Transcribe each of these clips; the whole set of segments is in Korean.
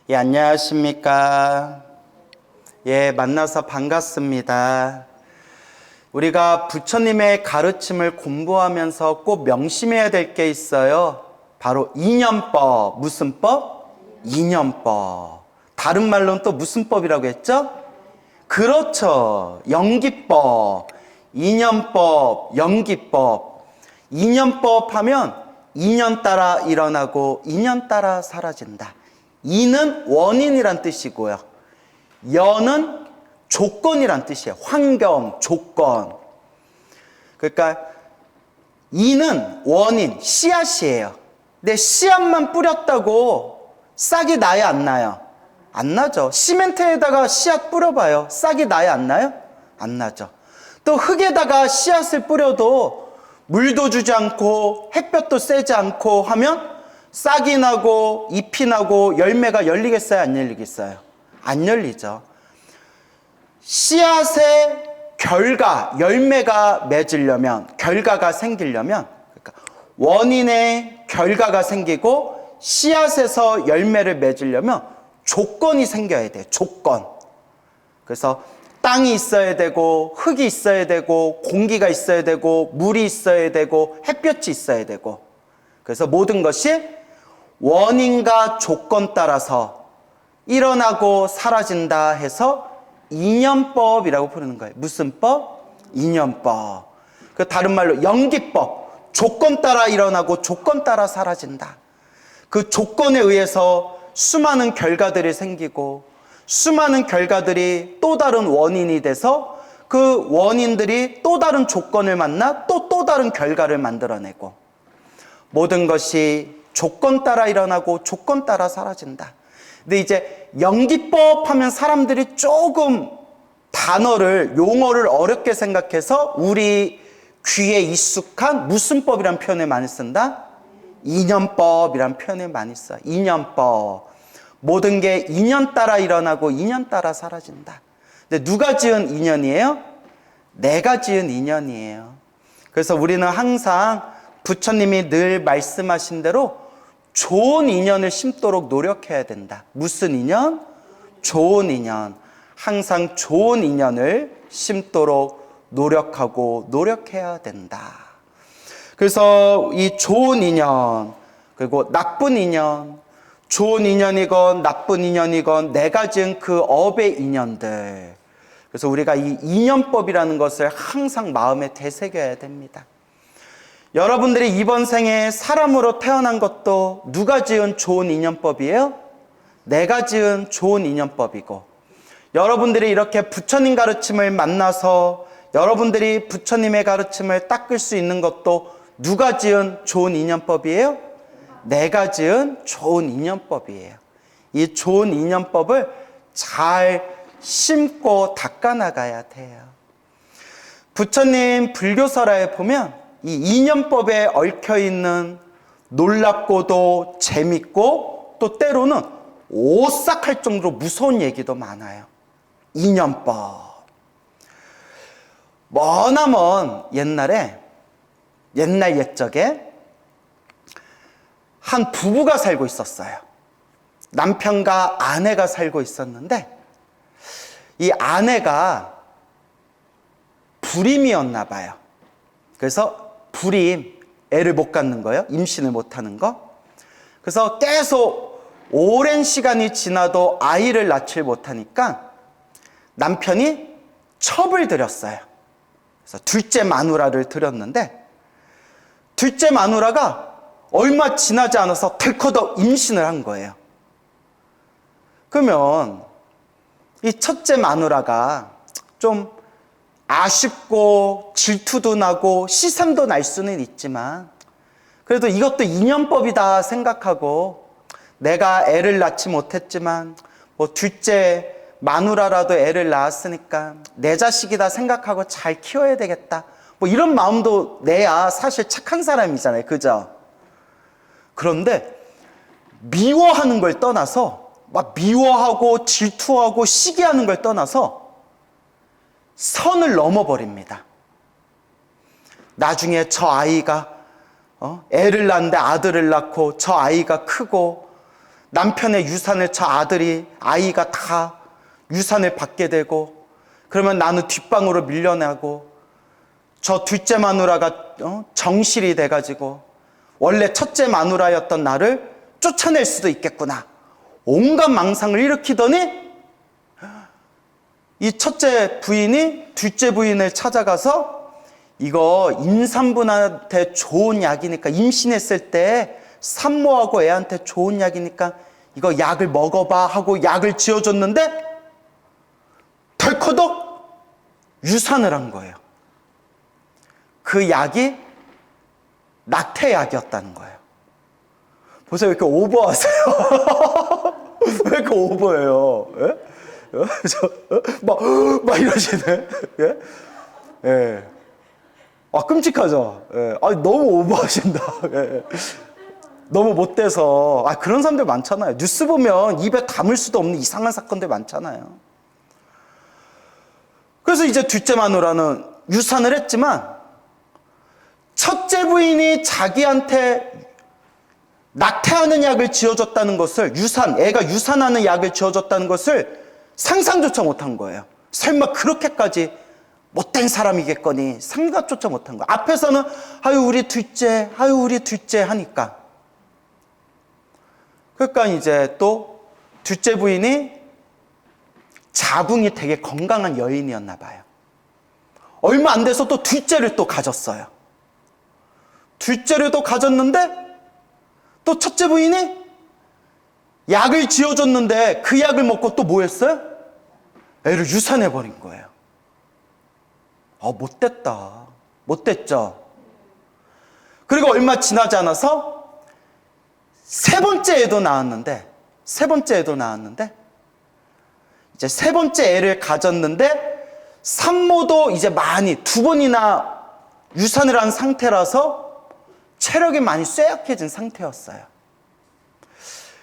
예, 안녕하십니까. 예, 만나서 반갑습니다. 우리가 부처님의 가르침을 공부하면서 꼭 명심해야 될 게 있어요. 바로 인연법. 무슨 법? 인연법. 다른 말로는 또 무슨 법이라고 했죠? 그렇죠. 연기법. 인연법, 연기법. 인연법 하면 인연 따라 일어나고 인연 따라 사라진다. 인은 원인이란 뜻이고요. 연은 조건이란 뜻이에요. 환경, 조건. 그러니까 인은 원인, 씨앗이에요. 근데 씨앗만 뿌렸다고 싹이 나요, 안 나요? 안 나죠. 시멘트에다가 씨앗 뿌려봐요. 싹이 나요, 안 나요? 안 나죠. 또 흙에다가 씨앗을 뿌려도 물도 주지 않고 햇볕도 쐬지 않고 하면 싹이 나고 잎이 나고 열매가 열리겠어요, 안 열리겠어요? 안 열리죠. 씨앗의 결과, 열매가 맺으려면, 결과가 생기려면, 그러니까 원인의 결과가 생기고 씨앗에서 열매를 맺으려면 조건이 생겨야 돼요. 조건. 그래서 땅이 있어야 되고 흙이 있어야 되고 공기가 있어야 되고 물이 있어야 되고 햇볕이 있어야 되고, 그래서 모든 것이 원인과 조건 따라서 일어나고 사라진다 해서 인연법이라고 부르는 거예요. 무슨 법? 인연법. 그 다른 말로 연기법. 조건 따라 일어나고 조건 따라 사라진다. 그 조건에 의해서 수많은 결과들이 생기고 수많은 결과들이 또 다른 원인이 돼서 그 원인들이 또 다른 조건을 만나 또 다른 결과를 만들어내고, 모든 것이 조건 따라 일어나고 조건 따라 사라진다. 근데 이제 연기법 하면 사람들이 조금 단어를, 용어를 어렵게 생각해서 우리 귀에 익숙한 무슨 법이란 표현을 많이 쓴다? 인연법이란 표현을 많이 써요. 인연법. 모든 게 인연 따라 일어나고 인연 따라 사라진다. 근데 누가 지은 인연이에요? 내가 지은 인연이에요. 그래서 우리는 항상 부처님이 늘 말씀하신 대로 좋은 인연을 심도록 노력해야 된다. 무슨 인연? 좋은 인연. 항상 좋은 인연을 심도록 노력해야 된다. 그래서 이 좋은 인연, 그리고 나쁜 인연, 좋은 인연이건 나쁜 인연이건 내가 지은 그 업의 인연들. 그래서 우리가 이 인연법이라는 것을 항상 마음에 되새겨야 됩니다. 여러분들이 이번 생에 사람으로 태어난 것도 누가 지은 좋은 인연법이에요? 내가 지은 좋은 인연법이고, 여러분들이 이렇게 부처님 가르침을 만나서 여러분들이 부처님의 가르침을 닦을 수 있는 것도 누가 지은 좋은 인연법이에요? 내가 지은 좋은 인연법이에요. 이 좋은 인연법을 잘 심고 닦아나가야 돼요. 부처님 불교설화에 보면 이 인연법에 얽혀있는 놀랍고도 재밌고 또 때로는 오싹할 정도로 무서운 얘기도 많아요. 인연법. 머나먼 옛날에, 옛적에 한 부부가 살고 있었어요. 남편과 아내가 살고 있었는데 이 아내가 불임이었나 봐요. 그래서 불임, 애를 못 갖는 거예요. 임신을 못 하는 거. 그래서 계속 오랜 시간이 지나도 아이를 낳지 못하니까 남편이 첩을 들였어요. 그래서 둘째 마누라를 들였는데 둘째 마누라가 얼마 지나지 않아서 덜커덕 임신을 한 거예요. 그러면 이 첫째 마누라가 좀 아쉽고 질투도 나고 시샘도 날 수는 있지만 그래도 이것도 인연법이다 생각하고 내가 애를 낳지 못했지만 뭐 둘째 마누라라도 애를 낳았으니까 내 자식이다 생각하고 잘 키워야 되겠다, 뭐 이런 마음도 내야 사실 착한 사람이잖아요. 그죠? 그런데 미워하는 걸 떠나서, 막 미워하고 질투하고 시기하는 걸 떠나서 선을 넘어버립니다. 나중에 저 아이가 애를 낳는데 아들을 낳고 저 아이가 크고 남편의 유산을 저 아이가 다 유산을 받게 되고, 그러면 나는 뒷방으로 밀려나고, 저 둘째 마누라가 정실이 돼가지고 원래 첫째 마누라였던 나를 쫓아낼 수도 있겠구나. 온갖 망상을 일으키더니 이 첫째 부인이 둘째 부인을 찾아가서 이거 임산부한테 좋은 약이니까, 임신했을 때 산모하고 애한테 좋은 약이니까 이거 약을 먹어봐 하고 약을 지어줬는데 덜커덕 유산을 한 거예요. 그 약이 낙태약이었다는 거예요. 보세요, 왜 이렇게 오버하세요? 왜 이렇게 오버해요? 예? 막 이러시네? 예? 예. 아, 끔찍하죠? 예. 아, 너무 오버하신다. 예. 너무 못돼서. 아, 그런 사람들 많잖아요. 뉴스 보면 입에 담을 수도 없는 이상한 사건들 많잖아요. 그래서 이제 둘째 마누라는 유산을 했지만, 첫째 부인이 자기한테 낙태하는 약을 지어줬다는 것을, 애가 유산하는 약을 지어줬다는 것을 상상조차 못한 거예요. 설마 그렇게까지 못된 사람이겠거니 생각조차 못한 거예요. 앞에서는 아유 우리 둘째 하니까. 그러니까 이제 또 둘째 부인이 자궁이 되게 건강한 여인이었나 봐요. 얼마 안 돼서 또 둘째를 또 가졌어요. 둘째를 또 가졌는데 또 첫째 부인이 약을 지어줬는데 그 약을 먹고 또 뭐 했어요? 애를 유산해버린 거예요. 못됐다. 못됐죠? 그리고 얼마 지나지 않아서 세 번째 애도 나왔는데 이제 세 번째 애를 가졌는데 산모도 이제 많이 두 번이나 유산을 한 상태라서 체력이 많이 쇠약해진 상태였어요.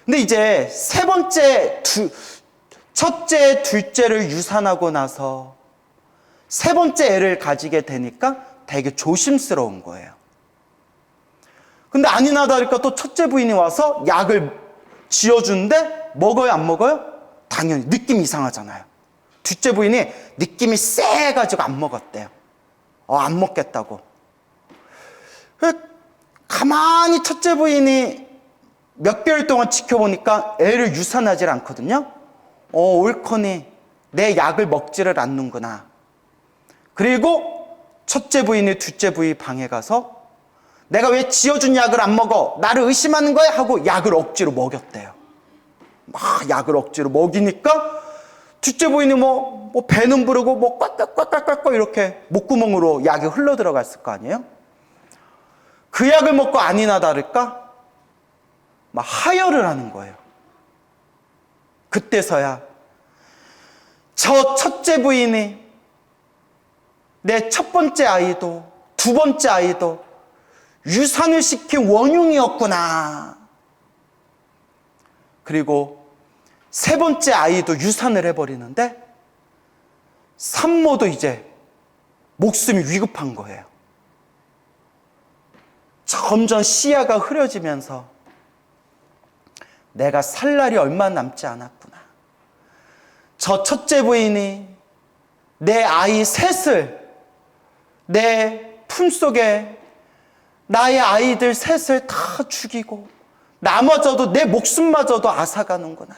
근데 이제 첫째, 둘째를 유산하고 나서 세 번째 애를 가지게 되니까 되게 조심스러운 거예요. 근데 아니나 다를까 또 첫째 부인이 와서 약을 지어주는데 먹어요, 안 먹어요? 당연히 느낌이 이상하잖아요. 둘째 부인이 느낌이 세가지고 안 먹었대요. 안 먹겠다고. 가만히 첫째 부인이 몇 개월 동안 지켜보니까 애를 유산하지 않거든요. 옳거니 내 약을 먹지를 않는구나. 그리고 첫째 부인이 둘째 부인 방에 가서 내가 왜 지어준 약을 안 먹어? 나를 의심하는 거야? 하고 약을 억지로 먹였대요. 막 약을 억지로 먹이니까 둘째 부인이 뭐 배는 부르고 뭐 꽉꽉꽉꽉꽉 이렇게 목구멍으로 약이 흘러 들어갔을 거 아니에요? 그 약을 먹고 아니나 다를까 막 하혈을 하는 거예요. 그때서야 저 첫째 부인이 내 첫 번째 아이도 두 번째 아이도 유산을 시킨 원흉이었구나. 그리고 세 번째 아이도 유산을 해버리는데 산모도 이제 목숨이 위급한 거예요. 점점 시야가 흐려지면서 내가 살 날이 얼마 남지 않았구나. 저 첫째 부인이 내 아이 셋을 내 품속에 나의 아이들 셋을 다 죽이고 나마저도 내 목숨마저도 앗아가는구나.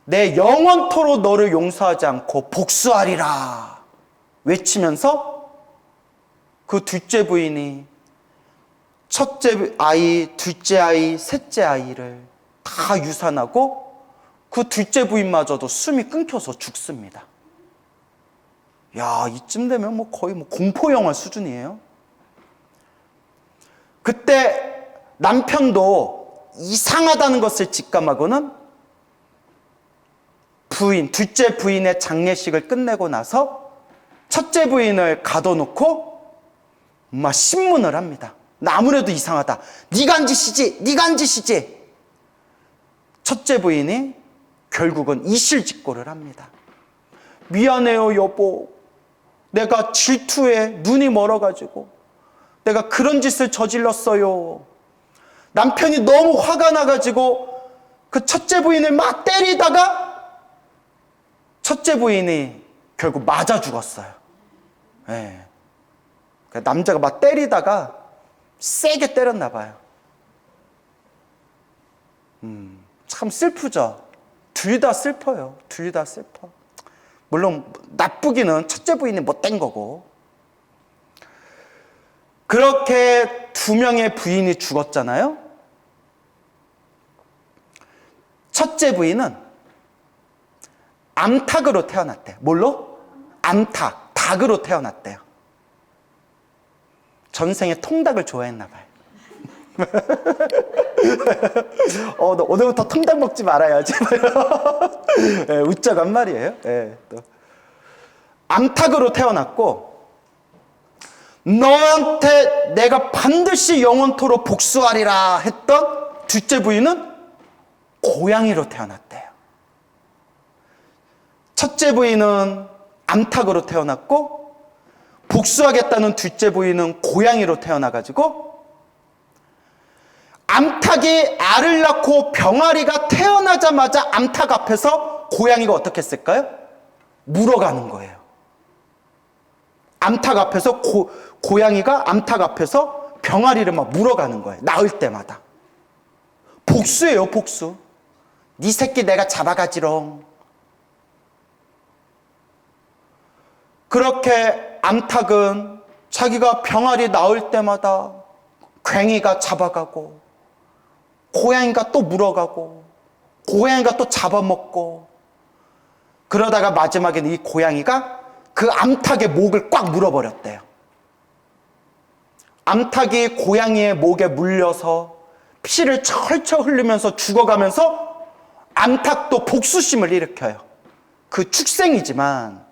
내 영원토록 너를 용서하지 않고 복수하리라 외치면서 그 둘째 부인이 첫째 아이, 둘째 아이, 셋째 아이를 다 유산하고 그 둘째 부인마저도 숨이 끊겨서 죽습니다. 야, 이쯤 되면 거의 공포 영화 수준이에요. 그때 남편도 이상하다는 것을 직감하고는 둘째 부인의 장례식을 끝내고 나서 첫째 부인을 가둬놓고 막 신문을 합니다. 나 아무래도 이상하다. 네가 한 짓이지. 첫째 부인이 결국은 이실직고를 합니다. 미안해요, 여보. 내가 질투에 눈이 멀어가지고 내가 그런 짓을 저질렀어요. 남편이 너무 화가 나가지고 그 첫째 부인을 막 때리다가 첫째 부인이 결국 맞아 죽었어요. 예. 그러니까 남자가 막 때리다가 세게 때렸나 봐요. 참 슬프죠. 둘 다 슬퍼요. 둘 다 슬퍼. 물론 나쁘기는 첫째 부인이 못된 거고. 그렇게 두 명의 부인이 죽었잖아요. 첫째 부인은 암탉으로 태어났대요. 뭘로? 암탉, 닭으로 태어났대요. 전생에 통닭을 좋아했나 봐요. 너 오늘부터 통닭 먹지 말아야지. 네, 웃자간 말이에요. 네, 또. 암탉으로 태어났고, 너한테 내가 반드시 영원토록 복수하리라 했던 둘째 부인은 고양이로 태어났대요. 첫째 부인은 암탉으로 태어났고, 복수하겠다는 둘째 부인은 고양이로 태어나가지고, 암탉이 알을 낳고 병아리가 태어나자마자 암탉 앞에서 고양이가 어떻게 했을까요? 물어가는 거예요. 암탉 앞에서 고양이가 암탉 앞에서 병아리를 막 물어가는 거예요. 낳을 때마다. 복수예요, 복수. 네 새끼 내가 잡아가지롱. 그렇게 암탉은 자기가 병아리 낳을 때마다 괭이가 잡아가고, 고양이가 또 물어가고, 고양이가 또 잡아먹고, 그러다가 마지막에는 이 고양이가 그 암탉의 목을 꽉 물어버렸대요. 암탉이 고양이의 목에 물려서 피를 철철 흘리면서 죽어가면서 암탉도 복수심을 일으켜요. 그 축생이지만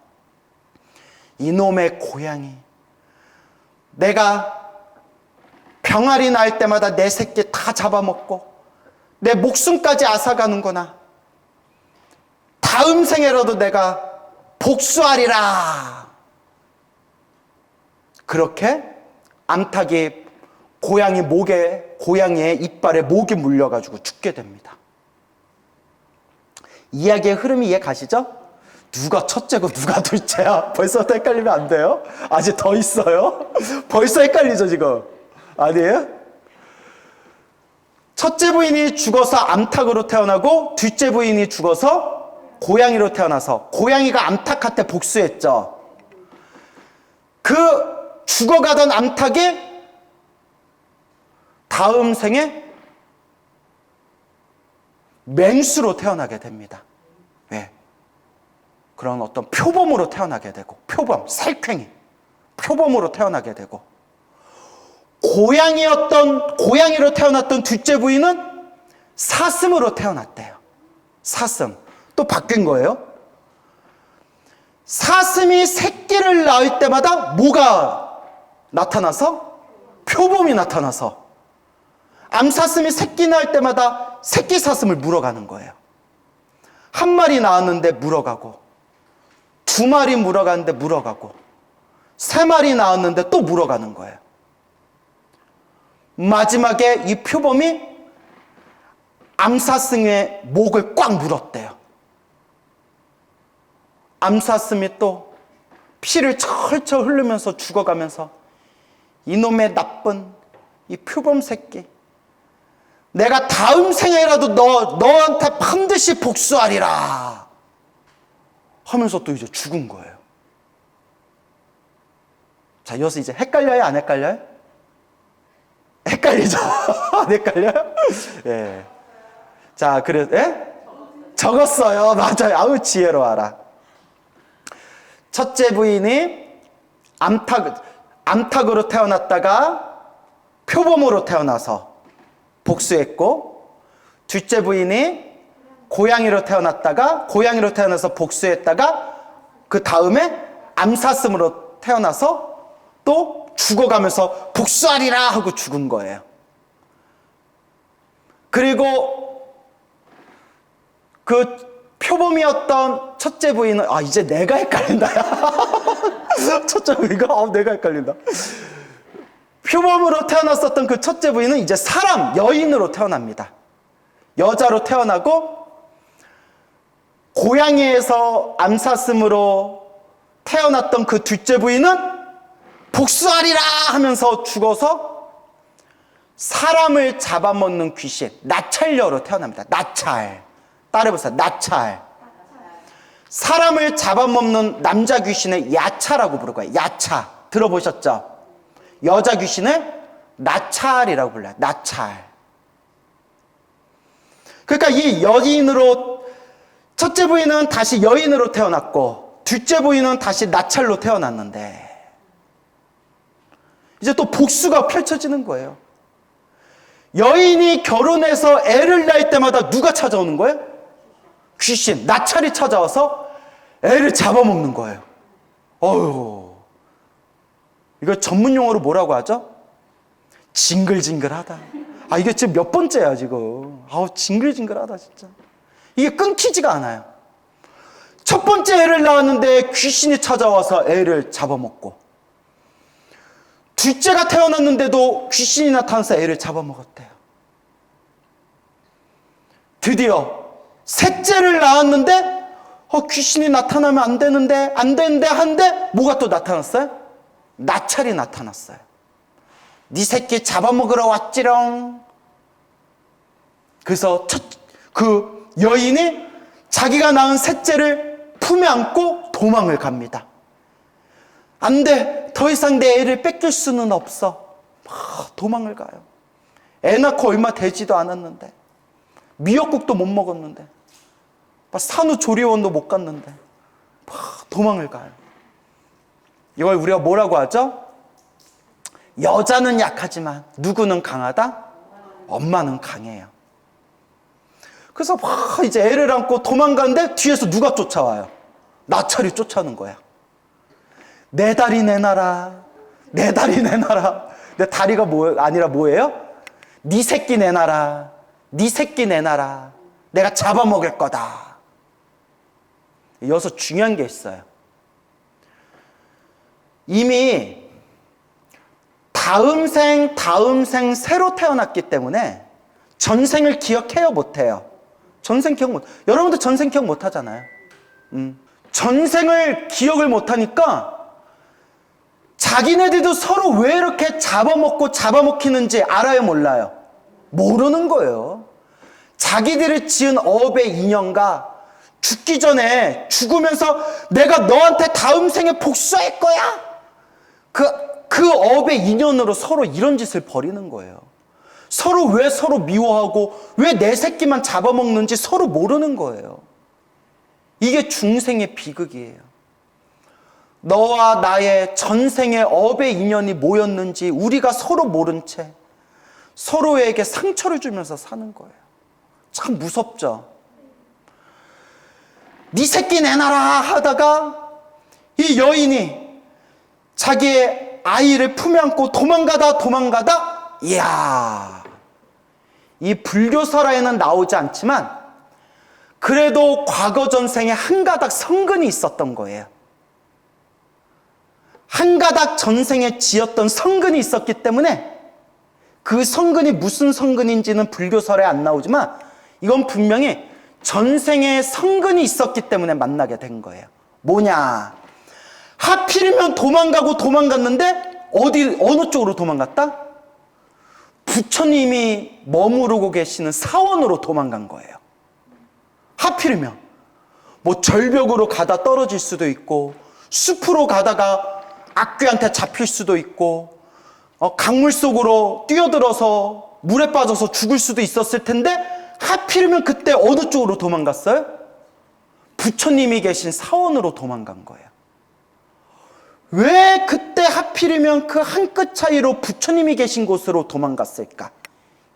이놈의 고양이, 내가 병아리 낳을 때마다 내 새끼 다 잡아먹고 내 목숨까지 앗아가는구나. 다음 생에라도 내가 복수하리라. 그렇게 암탉이 고양이의 이빨에 목이 물려가지고 죽게 됩니다. 이야기의 흐름이 이해 가시죠? 누가 첫째고 누가 둘째야? 벌써부터 헷갈리면 안 돼요? 아직 더 있어요? 벌써 헷갈리죠 지금? 아니에요? 첫째 부인이 죽어서 암탉으로 태어나고 둘째 부인이 죽어서 고양이로 태어나서 고양이가 암탉한테 복수했죠. 그 죽어가던 암탉이 다음 생에 맹수로 태어나게 됩니다. 왜? 그런 어떤 표범으로 태어나게 되고, 표범, 살쾡이, 표범으로 태어나게 되고, 고양이로 태어났던 둘째 부인은 사슴으로 태어났대요. 사슴. 또 바뀐 거예요. 사슴이 새끼를 낳을 때마다 뭐가 나타나서? 표범이 나타나서 암사슴이 새끼 낳을 때마다 새끼 사슴을 물어가는 거예요. 한 마리 낳았는데 물어가고, 두 마리 물어가는데 물어가고, 세 마리 낳았는데 또 물어가는 거예요. 마지막에 이 표범이 암사슴의 목을 꽉 물었대요. 암사슴이 또 피를 철철 흐르면서 죽어가면서 이놈의 나쁜 이 표범 새끼, 내가 다음 생에라도 너한테 반드시 복수하리라 하면서 또 이제 죽은 거예요. 자, 이어서 이제 헷갈려요, 안 헷갈려요? 헷갈리죠? 안 헷갈려요? 예. 자, 예? 적었어요. 맞아요. 아우, 지혜로워라. 첫째 부인이 암탉으로 태어났다가 표범으로 태어나서 복수했고, 둘째 부인이 고양이로 태어나서 복수했다가 그 다음에 암사슴으로 태어나서 또 죽어가면서 복수하리라 하고 죽은 거예요. 그리고 그 표범이었던 첫째 부인은 이제 내가 헷갈린다. 첫째 부인가? 내가 헷갈린다. 표범으로 태어났었던 그 첫째 부인은 이제 사람, 여인으로 태어납니다. 여자로 태어나고 고양이에서 암사슴으로 태어났던 그 둘째 부인은 복수하리라 하면서 죽어서 사람을 잡아먹는 귀신, 나찰녀로 태어납니다. 나찰. 따라해보세요. 나찰. 사람을 잡아먹는 남자 귀신을 야차라고 부르고요. 야차. 들어보셨죠? 여자 귀신을 나찰이라고 불러요. 나찰. 그러니까 이 여인으로, 첫째 부인은 다시 여인으로 태어났고 둘째 부인은 다시 나찰로 태어났는데 이제 또 복수가 펼쳐지는 거예요. 여인이 결혼해서 애를 낳을 때마다 누가 찾아오는 거예요? 귀신, 나찰이 찾아와서 애를 잡아먹는 거예요. 어휴, 이거 전문 용어로 뭐라고 하죠? 징글징글하다. 아, 이게 지금 몇 번째야 지금. 아우, 징글징글하다 진짜. 이게 끊기지가 않아요. 첫 번째 애를 낳았는데 귀신이 찾아와서 애를 잡아먹고, 둘째가 태어났는데도 귀신이 나타나서 애를 잡아먹었대요. 드디어 셋째를 낳았는데 귀신이 나타나면 안 되는데 한데 뭐가 또 나타났어요? 나찰이 나타났어요. 네 새끼 잡아먹으러 왔지롱. 그래서 그 여인이 자기가 낳은 셋째를 품에 안고 도망을 갑니다. 안 돼. 더 이상 내 애를 뺏길 수는 없어. 도망을 가요. 애 낳고 얼마 되지도 않았는데, 미역국도 못 먹었는데, 산후조리원도 못 갔는데 도망을 가요. 이걸 우리가 뭐라고 하죠? 여자는 약하지만 누구는 강하다? 엄마는 강해요. 그래서 이제 애를 안고 도망가는데 뒤에서 누가 쫓아와요? 나찰이 쫓아오는 거야. 내 다리 내놔라. 내 다리 내놔라. 내 다리가 아니라 뭐예요? 네 새끼 내놔라. 네 새끼 내놔라. 내가 잡아먹을 거다. 여기서 중요한 게 있어요. 이미 다음 생 새로 태어났기 때문에 전생을 기억해요, 못해요? 전생 기억 못. 여러분도 전생 기억 못 하잖아요. 전생을 기억을 못 하니까 자기네들도 서로 왜 이렇게 잡아먹히는지 알아요, 몰라요? 모르는 거예요. 자기들이 지은 업의 인연과 죽기 전에, 죽으면서 내가 너한테 다음 생에 복수할 거야. 그 업의 인연으로 서로 이런 짓을 벌이는 거예요. 서로 왜 서로 미워하고 왜 내 새끼만 잡아먹는지 서로 모르는 거예요. 이게 중생의 비극이에요. 너와 나의 전생의 업의 인연이 뭐였는지 우리가 서로 모른 채 서로에게 상처를 주면서 사는 거예요. 참 무섭죠. 네 새끼 내놔라 하다가 이 여인이 자기의 아이를 품에 안고 도망가다 이야, 이 불교설화에는 나오지 않지만 그래도 과거 전생에 한 가닥 성근이 있었던 거예요. 한 가닥 전생에 지었던 성근이 있었기 때문에 그 성근이 무슨 성근인지는 불교설에 안 나오지만 이건 분명히 전생에 성근이 있었기 때문에 만나게 된 거예요. 뭐냐? 하필이면 도망갔는데 어느 쪽으로 도망갔다? 부처님이 머무르고 계시는 사원으로 도망간 거예요. 하필이면 뭐 절벽으로 가다 떨어질 수도 있고, 숲으로 가다가 악귀한테 잡힐 수도 있고, 강물 속으로 뛰어들어서 물에 빠져서 죽을 수도 있었을 텐데 하필이면 그때 어느 쪽으로 도망갔어요? 부처님이 계신 사원으로 도망간 거예요. 왜 그때 하필이면 그 한 끗 차이로 부처님이 계신 곳으로 도망갔을까?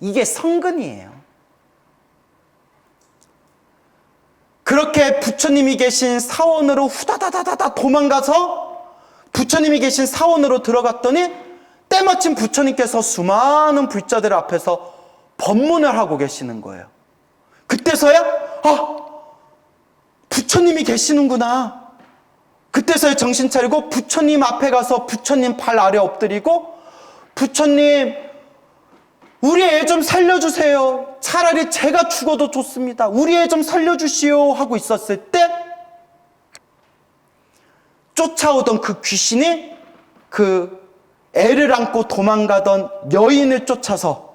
이게 성근이에요. 그렇게 부처님이 계신 사원으로 후다다다다다 도망가서 부처님이 계신 사원으로 들어갔더니 때마침 부처님께서 수많은 불자들 앞에서 법문을 하고 계시는 거예요. 그때서야 부처님이 계시는구나. 그때서야 정신 차리고 부처님 앞에 가서 부처님 발 아래 엎드리고, 부처님 우리 애 좀 살려주세요. 차라리 제가 죽어도 좋습니다. 우리 애 좀 살려주시오 하고 있었을 때 쫓아오던 그 귀신이 그 애를 안고 도망가던 여인을 쫓아서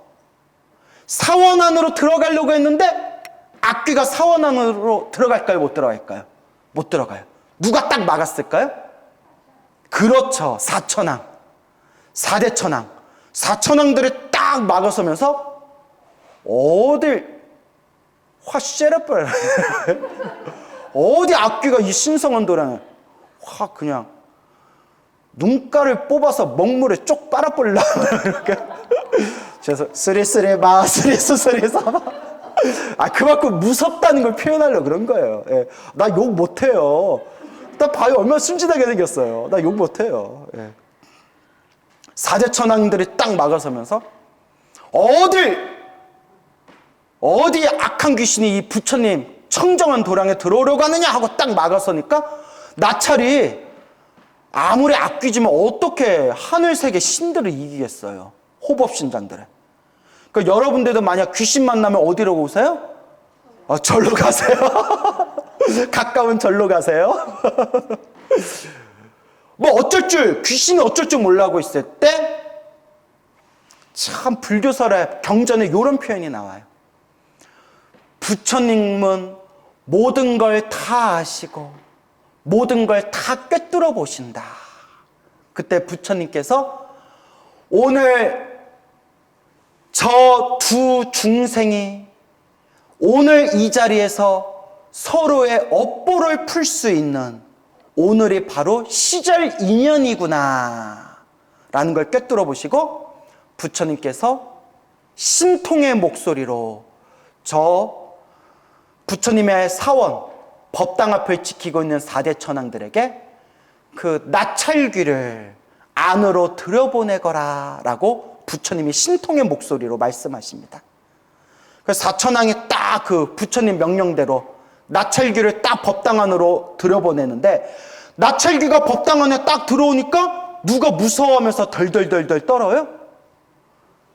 사원 안으로 들어가려고 했는데 악귀가 사원 안으로 들어갈까요? 못 들어갈까요? 못 들어가요. 누가 딱 막았을까요? 그렇죠. 사천왕. 4대 천왕. 사천왕들이 딱 막아서면서 어딜 화쉐라빨 어디 악귀가 이 신성한 도량을 확 그냥 눈가를 뽑아서 먹물에 쪽 빨아버리려 이렇게 그래서 쓰리쓰리 마 쓰리쓰리 사마 그만큼 무섭다는 걸 표현하려고 그런 거예요. 예. 나 욕 못해요. 나 봐요. 얼마나 순진하게 생겼어요. 나 욕 못해요. 예. 4대 천왕들이 딱 막아서면서 어디 악한 귀신이 이 부처님 청정한 도량에 들어오려고 하느냐 하고 딱 막아서니까 나찰이 아무리 악귀지만 어떻게 하늘세계 신들을 이기겠어요. 호법신장들을. 그러니까 여러분들도 만약 귀신 만나면 어디로 오세요? 절로 가세요. 가까운 절로 가세요. 뭐 어쩔 줄, 귀신이 어쩔 줄 몰라고 있을 때 참 불교설의 경전에 이런 표현이 나와요. 부처님은 모든 걸 다 아시고 모든 걸 다 꿰뚫어 보신다. 그때 부처님께서 오늘 저 두 중생이 오늘 이 자리에서 서로의 업보를 풀 수 있는 오늘이 바로 시절 인연이구나 라는 걸 꿰뚫어 보시고 부처님께서 신통의 목소리로 저 부처님의 사원 법당 앞을 지키고 있는 4대 천왕들에게 그 나찰귀를 안으로 들여보내거라 라고 부처님이 신통의 목소리로 말씀하십니다. 그래서 사천왕이 딱 그 부처님 명령대로 나찰귀를 딱 법당 안으로 들여보내는데 나찰귀가 법당 안에 딱 들어오니까 누가 무서워하면서 덜덜덜덜 떨어요?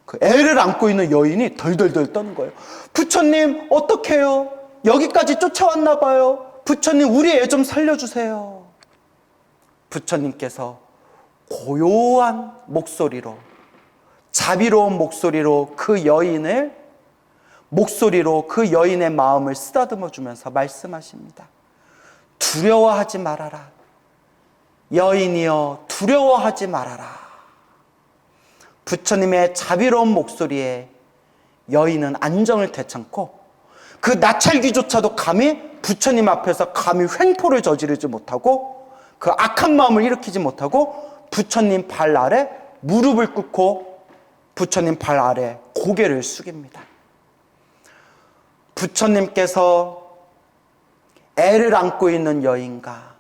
그 애를 안고 있는 여인이 덜덜덜 떠는 거예요. 부처님 어떡해요? 여기까지 쫓아왔나 봐요. 부처님 우리 애 좀 살려주세요. 부처님께서 고요한 목소리로 자비로운 목소리로 그 여인의 마음을 쓰다듬어 주면서 말씀하십니다. 두려워하지 말아라. 여인이여 두려워하지 말아라. 부처님의 자비로운 목소리에 여인은 안정을 되찾고 그 나찰귀조차도 감히 부처님 앞에서 감히 횡포를 저지르지 못하고 그 악한 마음을 일으키지 못하고 부처님 발 아래 무릎을 꿇고 부처님 발 아래 고개를 숙입니다. 부처님께서 애를 안고 있는 여인과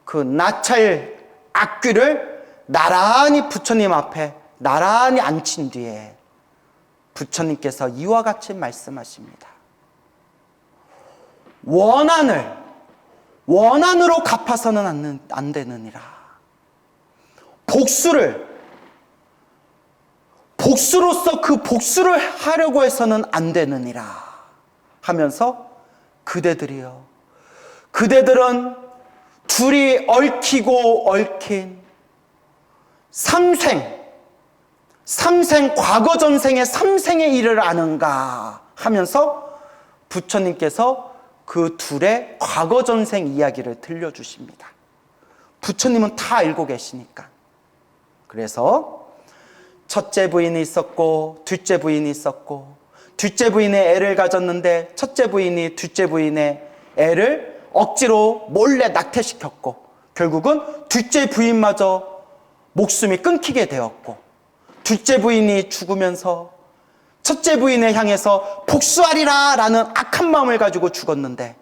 그 나찰 악귀를 나란히 부처님 앞에 나란히 앉힌 뒤에 부처님께서 이와 같이 말씀하십니다. 원한으로 갚아서는 안 되느니라. 복수로서 그 복수를 하려고 해서는 안 되느니라 하면서 그대들은 둘이 얽히고 얽힌 삼생 과거 전생의 삼생의 일을 아는가 하면서 부처님께서 그 둘의 과거 전생 이야기를 들려주십니다. 부처님은 다 알고 계시니까. 그래서 첫째 부인이 있었고 둘째 부인이 있었고 둘째 부인의 애를 가졌는데 첫째 부인이 둘째 부인의 애를 억지로 몰래 낙태시켰고 결국은 둘째 부인마저 목숨이 끊기게 되었고 둘째 부인이 죽으면서 첫째 부인을 향해서 복수하리라 라는 악한 마음을 가지고 죽었는데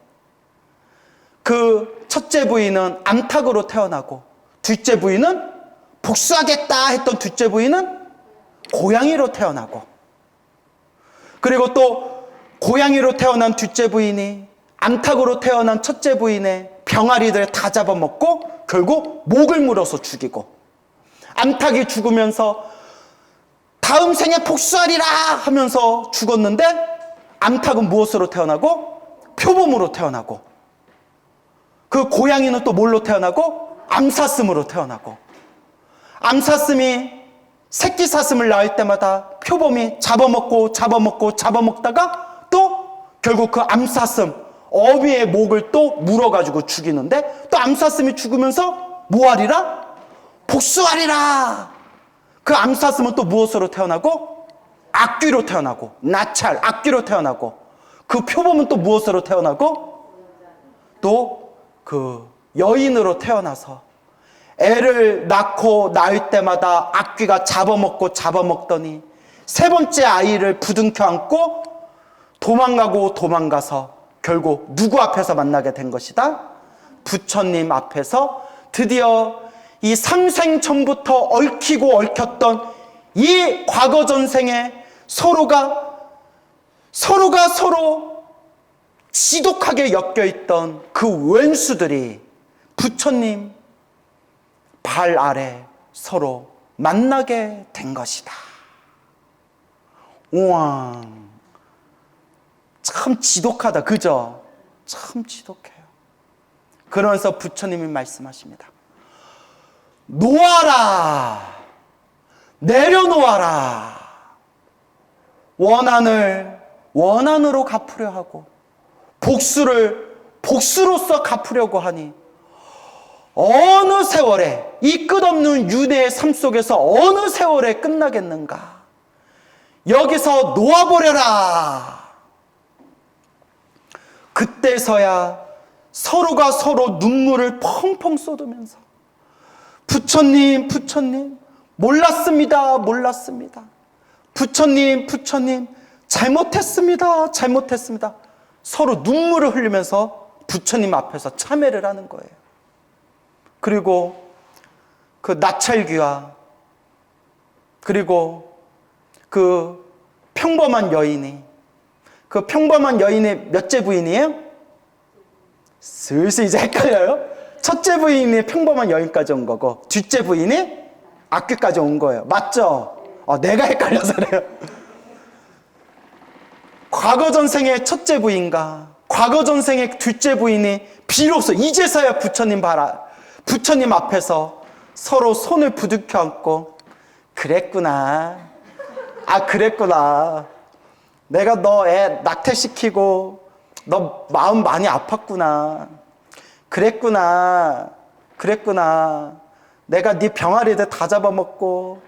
그 첫째 부인은 암탉으로 태어나고 둘째 부인은 복수하겠다 했던 둘째 부인은 고양이로 태어나고 그리고 또 고양이로 태어난 둘째 부인이 암탉으로 태어난 첫째 부인의 병아리들 다 잡아먹고 결국 목을 물어서 죽이고 암탉이 죽으면서 다음 생에 복수하리라 하면서 죽었는데 암탉은 무엇으로 태어나고? 표범으로 태어나고, 그 고양이는 또 뭘로 태어나고? 암사슴으로 태어나고, 암사슴이 새끼 사슴을 낳을 때마다 표범이 잡아먹다가 또 결국 그 암사슴 어미의 목을 또 물어가지고 죽이는데, 또 암사슴이 죽으면서 뭐하리라? 복수하리라. 그 암사슴은 또 무엇으로 태어나고? 악귀로 태어나고, 나찰, 악귀로 태어나고, 그 표범은 또 무엇으로 태어나고? 또 그 여인으로 태어나서 애를 낳을 때마다 악귀가 잡아먹더니 세 번째 아이를 부둥켜 안고 도망가서 결국 누구 앞에서 만나게 된 것이다? 부처님 앞에서 드디어 이 삼생 전부터 얽히고 얽혔던 이 과거 전생에 서로가 서로 지독하게 엮여있던 그 왼수들이 부처님 발 아래 서로 만나게 된 것이다. 우와, 참 지독하다, 그죠? 참 지독해요. 그러면서 부처님이 말씀하십니다. 놓아라, 내려놓아라. 원한을 원한으로 갚으려 하고, 복수를 복수로서 갚으려고 하니 어느 세월에, 이 끝없는 윤회의 삶 속에서 어느 세월에 끝나겠는가? 여기서 놓아버려라. 그때서야 서로가 서로 눈물을 펑펑 쏟으면서 부처님 몰랐습니다. 부처님 잘못했습니다. 서로 눈물을 흘리면서 부처님 앞에서 참회를 하는 거예요. 그리고 그 나찰귀와 그리고 그 평범한 여인이, 그 평범한 여인의 몇째 부인이에요? 슬슬 이제 헷갈려요. 첫째 부인이 평범한 여인까지 온 거고, 둘째 부인이 악귀까지 온 거예요. 맞죠? 내가 헷갈려서 그래요. 과거 전생의 첫째 부인과 과거 전생의 둘째 부인이 비로소 이제서야 부처님 앞에서 서로 손을 부둥켜 안고, 그랬구나. 내가 너 애 낙태시키고 너 마음 많이 아팠구나. 그랬구나. 내가 네 병아리들 다 잡아먹고,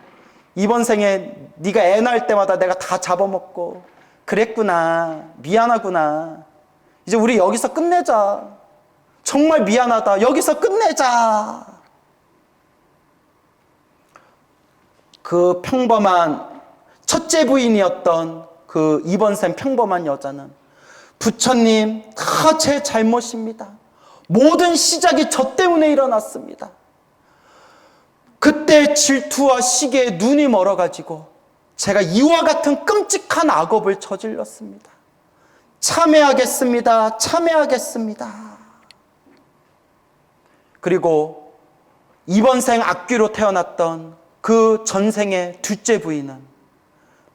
이번 생에 네가 애 낳을 때마다 내가 다 잡아먹고, 그랬구나. 미안하구나. 이제 우리 여기서 끝내자. 정말 미안하다. 여기서 끝내자. 그 평범한 첫째 부인이었던 그 이번 생 평범한 여자는, 부처님 다 제 잘못입니다. 모든 시작이 저 때문에 일어났습니다. 그때 질투와 시기에 눈이 멀어가지고 제가 이와 같은 끔찍한 악업을 저질렀습니다. 참회하겠습니다. 그리고 이번 생 악귀로 태어났던 그 전생의 둘째 부인은,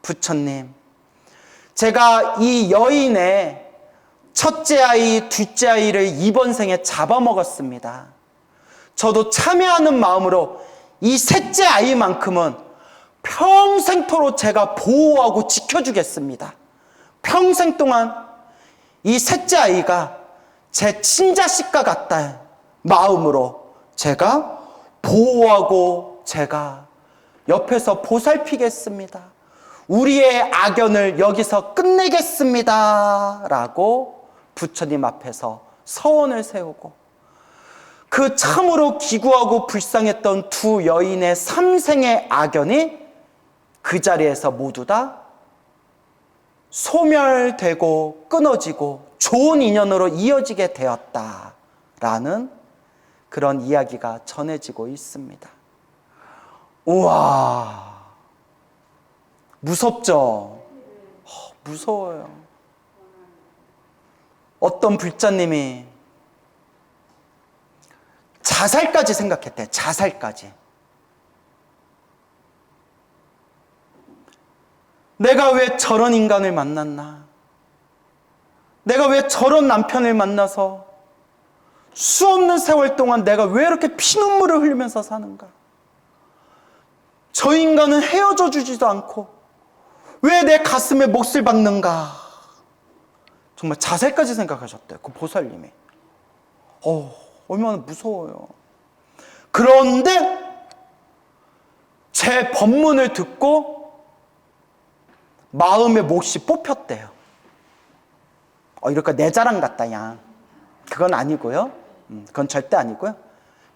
부처님, 제가 이 여인의 첫째 아이, 둘째 아이를 이번 생에 잡아먹었습니다. 저도 참회하는 마음으로 이 셋째 아이만큼은 평생토록 제가 보호하고 지켜주겠습니다. 평생 동안 이 셋째 아이가 제 친자식과 같다 마음으로 제가 보호하고 제가 옆에서 보살피겠습니다. 우리의 악연을 여기서 끝내겠습니다. 라고 부처님 앞에서 서원을 세우고, 그 참으로 기구하고 불쌍했던 두 여인의 삼생의 악연이 그 자리에서 모두 다 소멸되고 끊어지고 좋은 인연으로 이어지게 되었다라는 그런 이야기가 전해지고 있습니다. 우와, 무섭죠? 무서워요. 어떤 불자님이 자살까지 생각했대. 자살까지. 내가 왜 저런 인간을 만났나? 내가 왜 저런 남편을 만나서 수없는 세월 동안 내가 왜 이렇게 피눈물을 흘리면서 사는가? 저 인간은 헤어져 주지도 않고 왜 내 가슴에 몫을 박는가? 정말 자살까지 생각하셨대요, 그 보살님이. 얼마나 무서워요. 그런데 제 법문을 듣고 마음의 몫이 뽑혔대요. 이럴까 내 자랑 같다, 야. 그건 아니고요. 그건 절대 아니고요.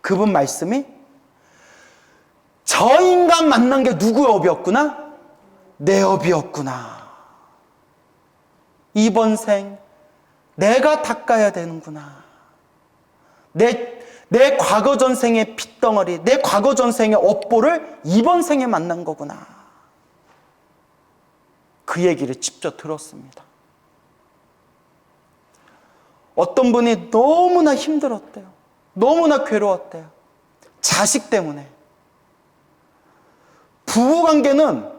그분 말씀이 저 인간 만난 게 누구의 업이었구나? 내 업이었구나. 이번 생 내가 닦아야 되는구나. 내 과거 전생의 핏덩어리, 내 과거 전생의 업보를 이번 생에 만난 거구나. 그 얘기를 직접 들었습니다. 어떤 분이 너무나 힘들었대요. 너무나 괴로웠대요. 자식 때문에. 부부관계는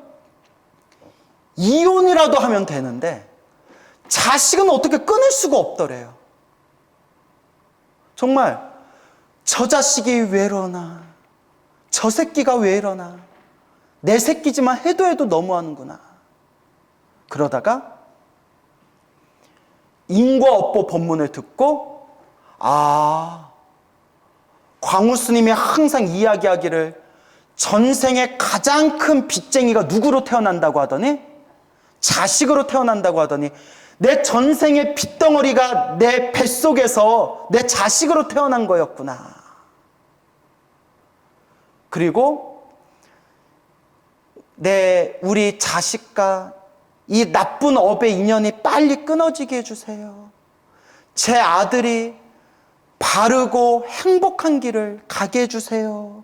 이혼이라도 하면 되는데 자식은 어떻게 끊을 수가 없더래요. 정말 저 자식이 왜 이러나, 저 새끼가 왜 이러나, 내 새끼지만 해도 너무하는구나. 그러다가 인과업보 법문을 듣고 광우 스님이 항상 이야기하기를 전생에 가장 큰 빚쟁이가 누구로 태어난다고 하더니 자식으로 태어난다고 하더니 내 전생의 빚덩어리가 내 뱃속에서 내 자식으로 태어난 거였구나. 그리고 우리 자식과 이 나쁜 업의 인연이 빨리 끊어지게 해주세요. 제 아들이 바르고 행복한 길을 가게 해주세요.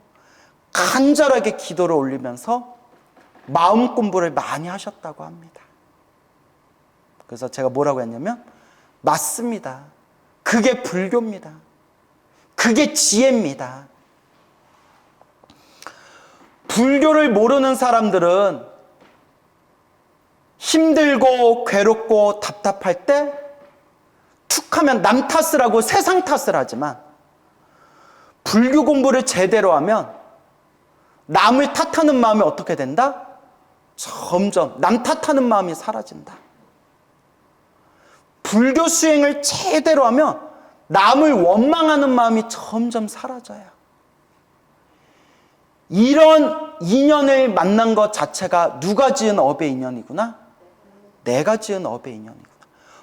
간절하게 기도를 올리면서 마음 공부를 많이 하셨다고 합니다. 그래서 제가 뭐라고 했냐면, 맞습니다. 그게 불교입니다. 그게 지혜입니다. 불교를 모르는 사람들은 힘들고 괴롭고 답답할 때 툭 하면 남 탓을 하고 세상 탓을 하지만, 불교 공부를 제대로 하면 남을 탓하는 마음이 어떻게 된다? 점점 남 탓하는 마음이 사라진다. 불교 수행을 제대로 하면 남을 원망하는 마음이 점점 사라져요. 이런 인연을 만난 것 자체가 누가 지은 업의 인연이구나? 내가 지은 업의 인연이구나.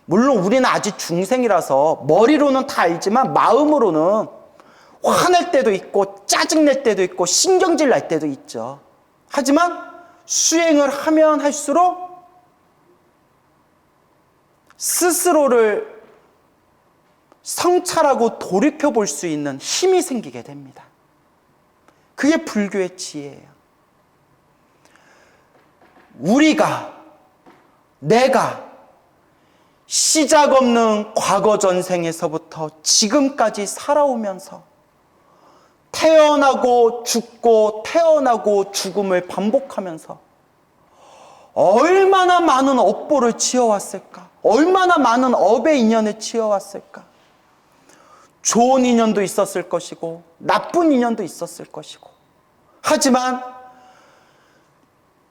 물론 우리는 아직 중생이라서 머리로는 다 알지만 마음으로는 화낼 때도 있고 짜증낼 때도 있고 신경질 날 때도 있죠. 하지만 수행을 하면 할수록 스스로를 성찰하고 돌이켜볼 수 있는 힘이 생기게 됩니다. 그게 불교의 지혜예요. 내가 시작 없는 과거 전생에서부터 지금까지 살아오면서 태어나고 죽고 태어나고 죽음을 반복하면서 얼마나 많은 업보를 지어왔을까? 얼마나 많은 업의 인연을 지어왔을까? 좋은 인연도 있었을 것이고 나쁜 인연도 있었을 것이고, 하지만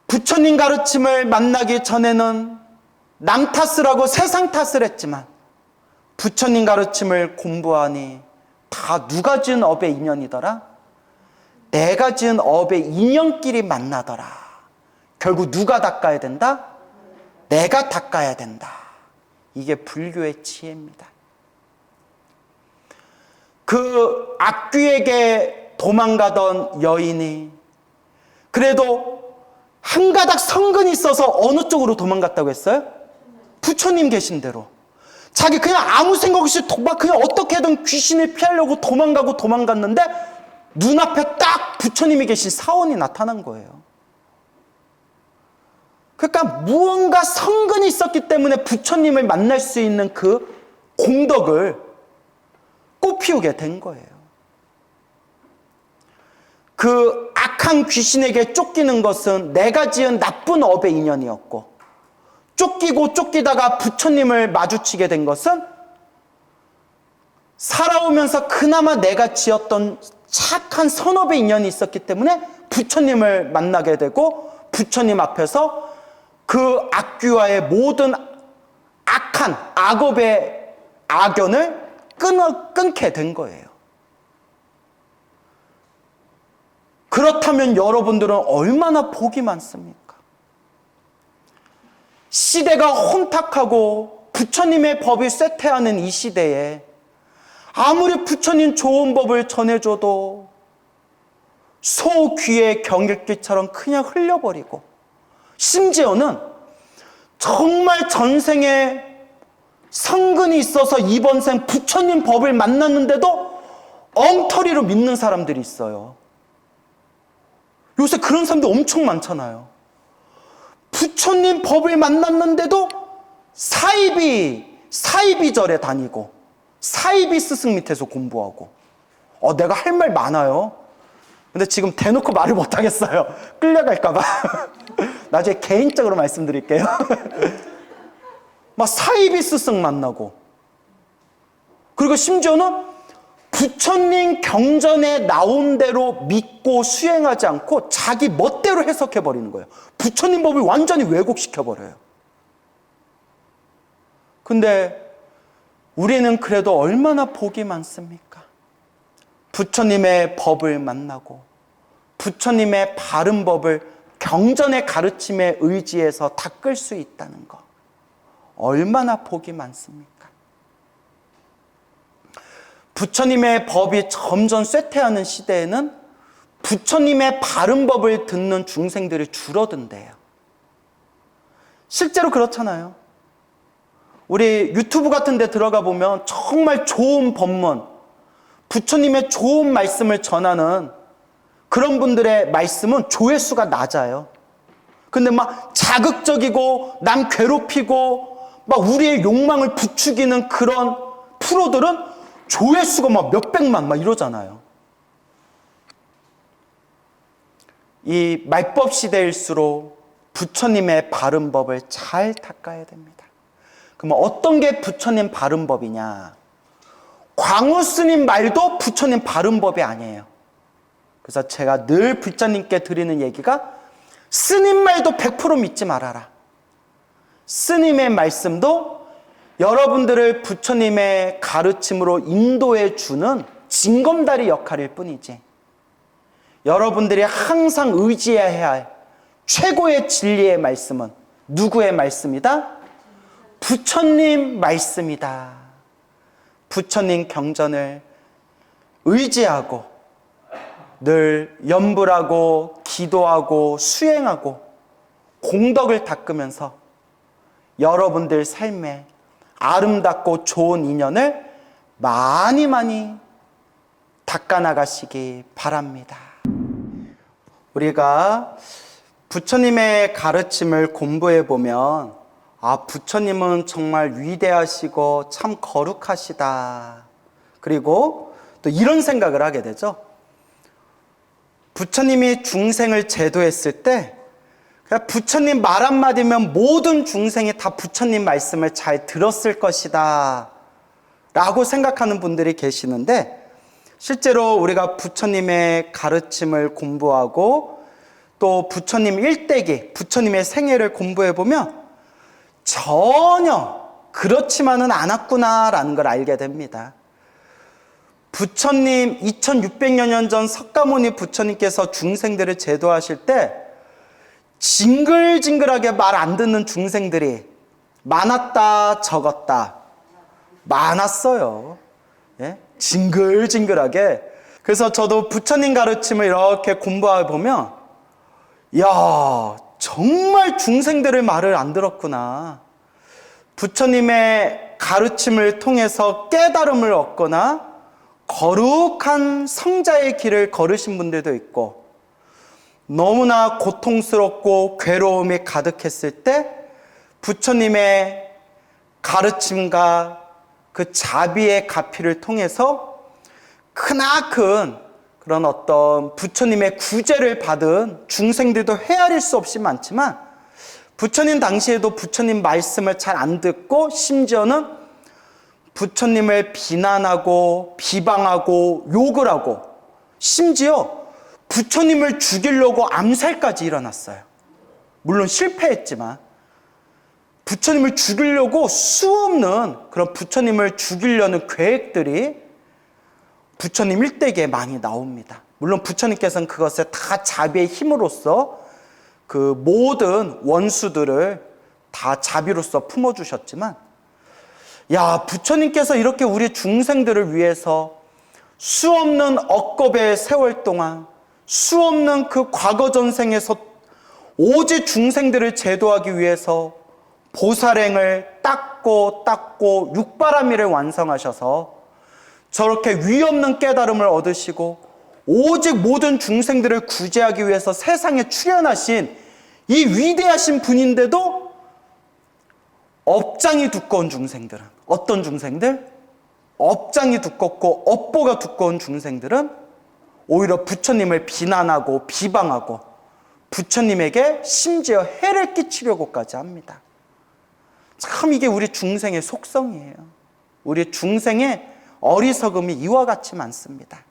부처님 가르침을 만나기 전에는 남 탓을 하고 세상 탓을 했지만 부처님 가르침을 공부하니 다 누가 지은 업의 인연이더라? 내가 지은 업의 인연끼리 만나더라. 결국 누가 닦아야 된다? 내가 닦아야 된다. 이게 불교의 지혜입니다. 그 악귀에게 도망가던 여인이 그래도 한 가닥 성근이 있어서 어느 쪽으로 도망갔다고 했어요? 부처님 계신 대로. 자기 그냥 아무 생각 없이 그냥 어떻게든 귀신을 피하려고 도망갔는데 눈앞에 딱 부처님이 계신 사원이 나타난 거예요. 그러니까 무언가 성근이 있었기 때문에 부처님을 만날 수 있는 그 공덕을 꽃피우게 된 거예요. 그 악한 귀신에게 쫓기는 것은 내가 지은 나쁜 업의 인연이었고, 쫓기고 쫓기다가 부처님을 마주치게 된 것은 살아오면서 그나마 내가 지었던 착한 선업의 인연이 있었기 때문에 부처님을 만나게 되고 부처님 앞에서 그 악귀와의 모든 악한 악업의 악연을 끊게 된 거예요. 그렇다면 여러분들은 얼마나 복이 많습니까? 시대가 혼탁하고 부처님의 법이 쇠퇴하는 이 시대에 아무리 부처님 좋은 법을 전해줘도 소 귀의 경읽기처럼 그냥 흘려버리고, 심지어는 정말 전생에 성근이 있어서 이번 생 부처님 법을 만났는데도 엉터리로 믿는 사람들이 있어요. 요새 그런 사람들 엄청 많잖아요. 부처님 법을 만났는데도 사이비절에 다니고 사이비 스승 밑에서 공부하고. 내가 할 말 많아요. 근데 지금 대놓고 말을 못하겠어요. 끌려갈까봐. 나중에 개인적으로 말씀드릴게요. 막 사이비 스승 만나고, 그리고 심지어는 부처님 경전에 나온 대로 믿고 수행하지 않고 자기 멋대로 해석해버리는 거예요. 부처님 법을 완전히 왜곡시켜버려요. 근데 우리는 그래도 얼마나 복이 많습니까? 부처님의 법을 만나고 부처님의 바른 법을 경전의 가르침에 의지해서 닦을 수 있다는 것, 얼마나 복이 많습니까? 부처님의 법이 점점 쇠퇴하는 시대에는 부처님의 바른 법을 듣는 중생들이 줄어든대요. 실제로 그렇잖아요. 우리 유튜브 같은 데 들어가 보면 정말 좋은 법문, 부처님의 좋은 말씀을 전하는 그런 분들의 말씀은 조회수가 낮아요. 근데 막 자극적이고 남 괴롭히고 막 우리의 욕망을 부추기는 그런 프로들은 조회수가 막 몇백만 막 이러잖아요. 이 말법 시대일수록 부처님의 바른 법을 잘 닦아야 됩니다. 그러면 어떤 게 부처님 바른 법이냐? 광우 스님 말도 부처님 바른 법이 아니에요. 그래서 제가 늘 불자님께 드리는 얘기가, 스님 말도 100% 믿지 말아라. 스님의 말씀도 여러분들을 부처님의 가르침으로 인도해 주는 징검다리 역할일 뿐이지, 여러분들이 항상 의지해야 할 최고의 진리의 말씀은 누구의 말씀이다? 부처님 말씀이다. 부처님 경전을 의지하고 늘 염불하고 기도하고 수행하고 공덕을 닦으면서 여러분들 삶에 아름답고 좋은 인연을 많이 닦아나가시기 바랍니다. 우리가 부처님의 가르침을 공부해 보면, 부처님은 정말 위대하시고 참 거룩하시다. 그리고 또 이런 생각을 하게 되죠. 부처님이 중생을 제도했을 때 부처님 말 한마디면 모든 중생이 다 부처님 말씀을 잘 들었을 것이다 라고 생각하는 분들이 계시는데, 실제로 우리가 부처님의 가르침을 공부하고 또 부처님 일대기, 부처님의 생애를 공부해 보면 전혀 그렇지만은 않았구나라는 걸 알게 됩니다. 부처님 2600여 년 전 석가모니 부처님께서 중생들을 제도하실 때 징글징글하게 말 안 듣는 중생들이 많았다 적었다? 많았어요. 예? 징글징글하게. 그래서 저도 부처님 가르침을 이렇게 공부해 보면, 야, 정말 중생들의 말을 안 들었구나. 부처님의 가르침을 통해서 깨달음을 얻거나 거룩한 성자의 길을 걸으신 분들도 있고, 너무나 고통스럽고 괴로움이 가득했을 때 부처님의 가르침과 그 자비의 가피를 통해서 크나큰 그런 어떤 부처님의 구제를 받은 중생들도 헤아릴 수 없이 많지만, 부처님 당시에도 부처님 말씀을 잘 안 듣고 심지어는 부처님을 비난하고 비방하고 욕을 하고 심지어 부처님을 죽이려고 암살까지 일어났어요. 물론 실패했지만 부처님을 죽이려고 수없는 그런 부처님을 죽이려는 계획들이 부처님 일대기에 많이 나옵니다. 물론 부처님께서는 그것을 다 자비의 힘으로써 그 모든 원수들을 다 자비로써 품어주셨지만, 야, 부처님께서 이렇게 우리 중생들을 위해서 수없는 억겁의 세월 동안 수없는 그 과거 전생에서 오직 중생들을 제도하기 위해서 보살행을 닦고 육바라밀을 완성하셔서 저렇게 위없는 깨달음을 얻으시고 오직 모든 중생들을 구제하기 위해서 세상에 출현하신 이 위대하신 분인데도 업장이 두꺼운 중생들은, 어떤 중생들? 업장이 두껍고 업보가 두꺼운 중생들은 오히려 부처님을 비난하고 비방하고 부처님에게 심지어 해를 끼치려고까지 합니다. 참 이게 우리 중생의 속성이에요. 우리 중생의 어리석음이 이와 같이 많습니다.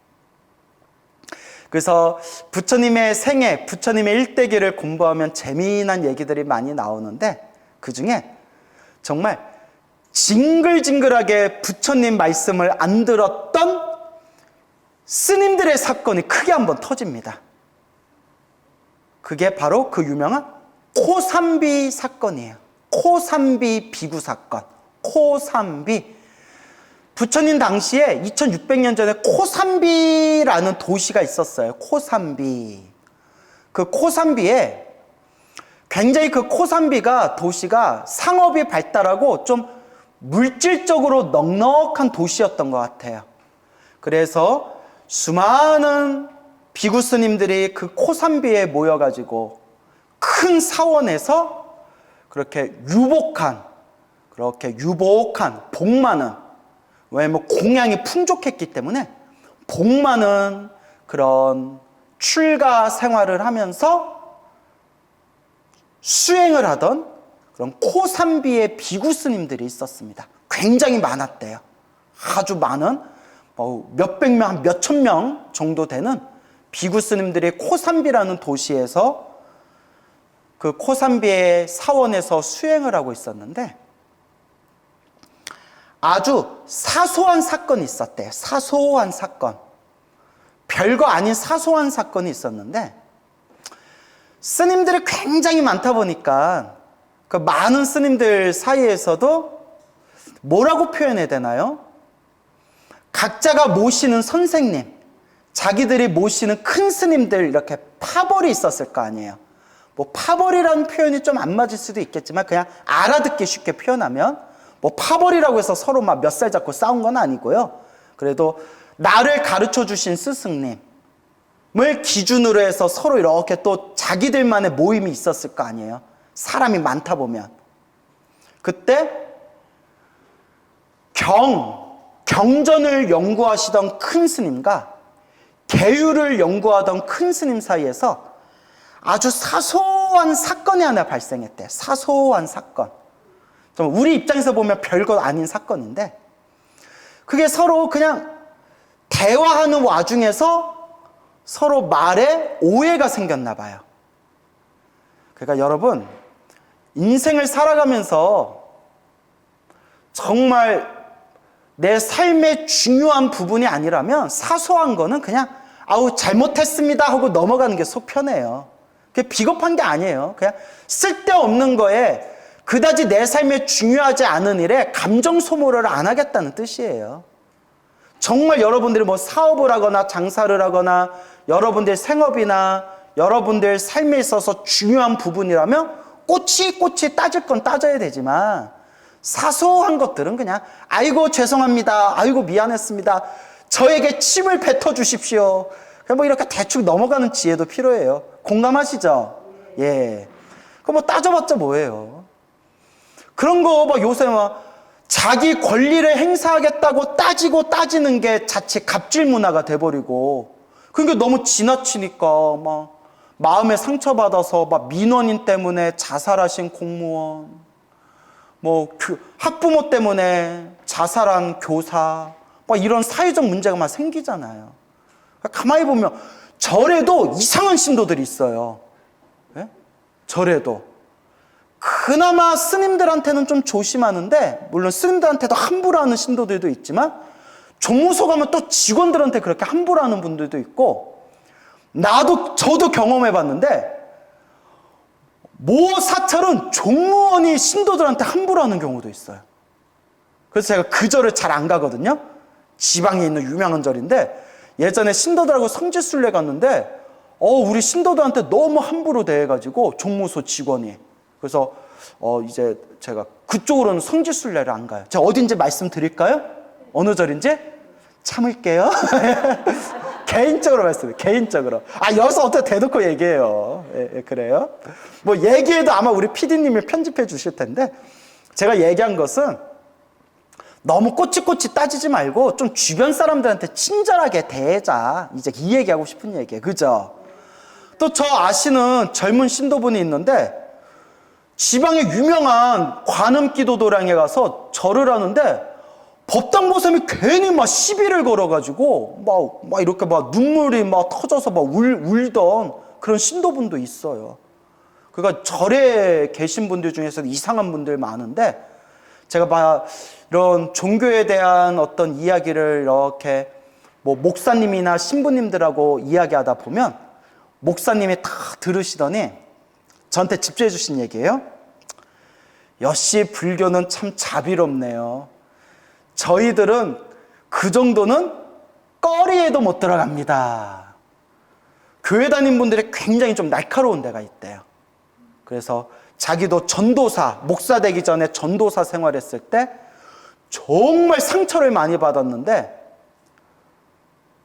그래서 부처님의 생애, 부처님의 일대기를 공부하면 재미난 얘기들이 많이 나오는데 그 중에 정말 징글징글하게 부처님 말씀을 안 들었던 스님들의 사건이 크게 한번 터집니다. 그게 바로 그 유명한 코삼비 사건이에요. 코삼비 비구 사건. 코삼비. 부처님 당시에 2600년 전에 코삼비라는 도시가 있었어요. 코삼비. 그 코삼비에 굉장히 그 코삼비가 도시가 상업이 발달하고 좀 물질적으로 넉넉한 도시였던 것 같아요. 그래서 수많은 비구 스님들이 그 코삼비에 모여가지고 큰 사원에서 그렇게 유복한 복 많은, 왜냐면 공양이 풍족했기 때문에 복 많은 그런 출가 생활을 하면서 수행을 하던 그런 코삼비의 비구 스님들이 있었습니다. 굉장히 많았대요. 아주 많은 몇백 명, 한 몇천 명 정도 되는 비구 스님들이 코삼비라는 도시에서 그 코삼비의 사원에서 수행을 하고 있었는데 아주 사소한 사건이 있었대요. 사소한 사건. 별거 아닌 사소한 사건이 있었는데 스님들이 굉장히 많다 보니까 그 많은 스님들 사이에서도 뭐라고 표현해야 되나요? 각자가 모시는 선생님, 자기들이 모시는 큰 스님들 이렇게 파벌이 있었을 거 아니에요. 뭐 파벌이라는 표현이 좀 안 맞을 수도 있겠지만 그냥 알아듣기 쉽게 표현하면 뭐 파벌이라고 해서 서로 막 몇 살 잡고 싸운 건 아니고요. 그래도 나를 가르쳐 주신 스승님을 기준으로 해서 서로 이렇게 또 자기들만의 모임이 있었을 거 아니에요. 사람이 많다 보면. 그때 경전을 연구하시던 큰 스님과 계율을 연구하던 큰 스님 사이에서 아주 사소한 사건이 하나 발생했대. 사소한 사건. 우리 입장에서 보면 별거 아닌 사건인데 그게 서로 그냥 대화하는 와중에서 서로 말에 오해가 생겼나 봐요. 그러니까 여러분, 인생을 살아가면서 정말 내 삶의 중요한 부분이 아니라면 사소한 거는 그냥 아우 잘못했습니다 하고 넘어가는 게 속 편해요. 그게 비겁한 게 아니에요. 그냥 쓸데없는 거에 그다지 내 삶에 중요하지 않은 일에 감정 소모를 안 하겠다는 뜻이에요. 정말 여러분들이 뭐 사업을 하거나 장사를 하거나 여러분들 생업이나 여러분들 삶에 있어서 중요한 부분이라면 꼬치꼬치 따질 건 따져야 되지만 사소한 것들은 그냥 아이고 죄송합니다, 아이고 미안했습니다, 저에게 침을 뱉어 주십시오, 그냥 뭐 이렇게 대충 넘어가는 지혜도 필요해요. 공감하시죠? 예. 그럼 뭐 따져봤자 뭐예요? 그런 거 막 요새 막 자기 권리를 행사하겠다고 따지는 게 자칫 갑질 문화가 돼버리고, 그러니까 너무 지나치니까 막 마음에 상처받아서 막 민원인 때문에 자살하신 공무원, 뭐 학부모 때문에 자살한 교사, 막 이런 사회적 문제가 막 생기잖아요. 가만히 보면 절에도 이상한 신도들이 있어요. 네? 절에도. 그나마 스님들한테는 좀 조심하는데, 물론 스님들한테도 함부로 하는 신도들도 있지만, 종무소 가면 또 직원들한테 그렇게 함부로 하는 분들도 있고, 저도 경험해봤는데, 모 사찰은 종무원이 신도들한테 함부로 하는 경우도 있어요. 그래서 제가 그 절을 잘 안 가거든요. 지방에 있는 유명한 절인데, 예전에 신도들하고 성지순례 갔는데, 우리 신도들한테 너무 함부로 대해가지고, 종무소 직원이. 그래서 이제 제가 그쪽으로는 성지순례를 안 가요. 제가 어딘지 말씀드릴까요? 어느 절인지? 참을게요. 개인적으로 말씀해요. 개인적으로. 여기서 어떻게 대놓고 얘기해요. 예, 그래요? 뭐 얘기해도 아마 우리 PD님이 편집해 주실 텐데, 제가 얘기한 것은 너무 꼬치꼬치 따지지 말고 좀 주변 사람들한테 친절하게 대하자. 이제 이 얘기하고 싶은 얘기예요. 그죠? 또 저 아시는 젊은 신도분이 있는데, 지방의 유명한 관음기도도량에 가서 절을 하는데, 법당 보살이 괜히 막 시비를 걸어가지고 막 이렇게 막 눈물이 막 터져서 막 울던 그런 신도분도 있어요. 그러니까 절에 계신 분들 중에서 이상한 분들 많은데, 제가 막 이런 종교에 대한 어떤 이야기를 이렇게 뭐 목사님이나 신부님들하고 이야기하다 보면 목사님이 다 들으시더니 저한테 집중해 주신 얘기예요. 역시 불교는 참 자비롭네요. 저희들은 그 정도는 꺼리에도 못 들어갑니다. 교회 다닌 분들이 굉장히 좀 날카로운 데가 있대요. 그래서 자기도 전도사, 목사 되기 전에 전도사 생활했을 때 정말 상처를 많이 받았는데,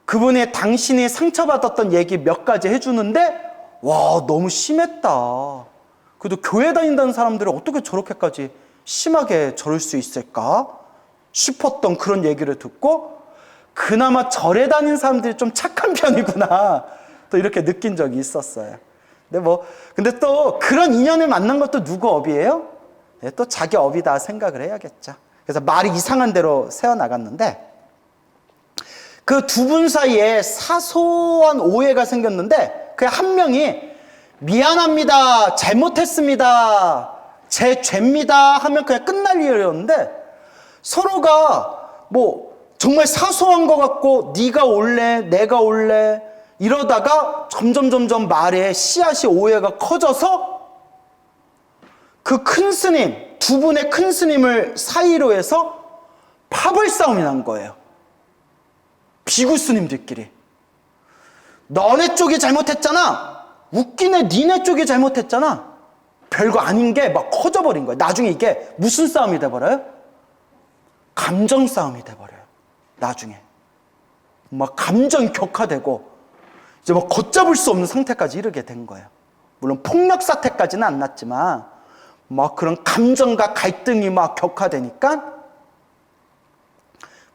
그분이 당신이 상처받았던 얘기 몇 가지 해주는데, 와, 너무 심했다. 그래도 교회 다닌다는 사람들이 어떻게 저렇게까지 심하게 저럴 수 있을까 싶었던 그런 얘기를 듣고, 그나마 절에 다닌 사람들이 좀 착한 편이구나, 또 이렇게 느낀 적이 있었어요. 근데 또 그런 인연을 만난 것도 누구 업이에요? 네, 또 자기 업이다 생각을 해야겠죠. 그래서 말이 이상한 대로 새어나갔는데, 그 두 분 사이에 사소한 오해가 생겼는데, 그 한 명이 미안합니다, 잘못했습니다, 제 죄입니다 하면 그냥 끝날 일이었는데, 서로가 뭐 정말 사소한 것 같고 네가 올래 내가 올래 이러다가 점점 말에 씨앗이 오해가 커져서 그 큰 스님, 두 분의 큰 스님을 사이로 해서 파벌 싸움이 난 거예요. 비구 스님들끼리. 너네 쪽이 잘못했잖아. 웃기네, 니네 쪽이 잘못했잖아. 별거 아닌 게 막 커져버린 거예요. 나중에 이게 무슨 싸움이 돼버려요? 감정 싸움이 돼버려요. 나중에 막 감정이 격화되고 이제 막 걷잡을 수 없는 상태까지 이르게 된 거예요. 물론 폭력 사태까지는 안 났지만 막 그런 감정과 갈등이 막 격화되니까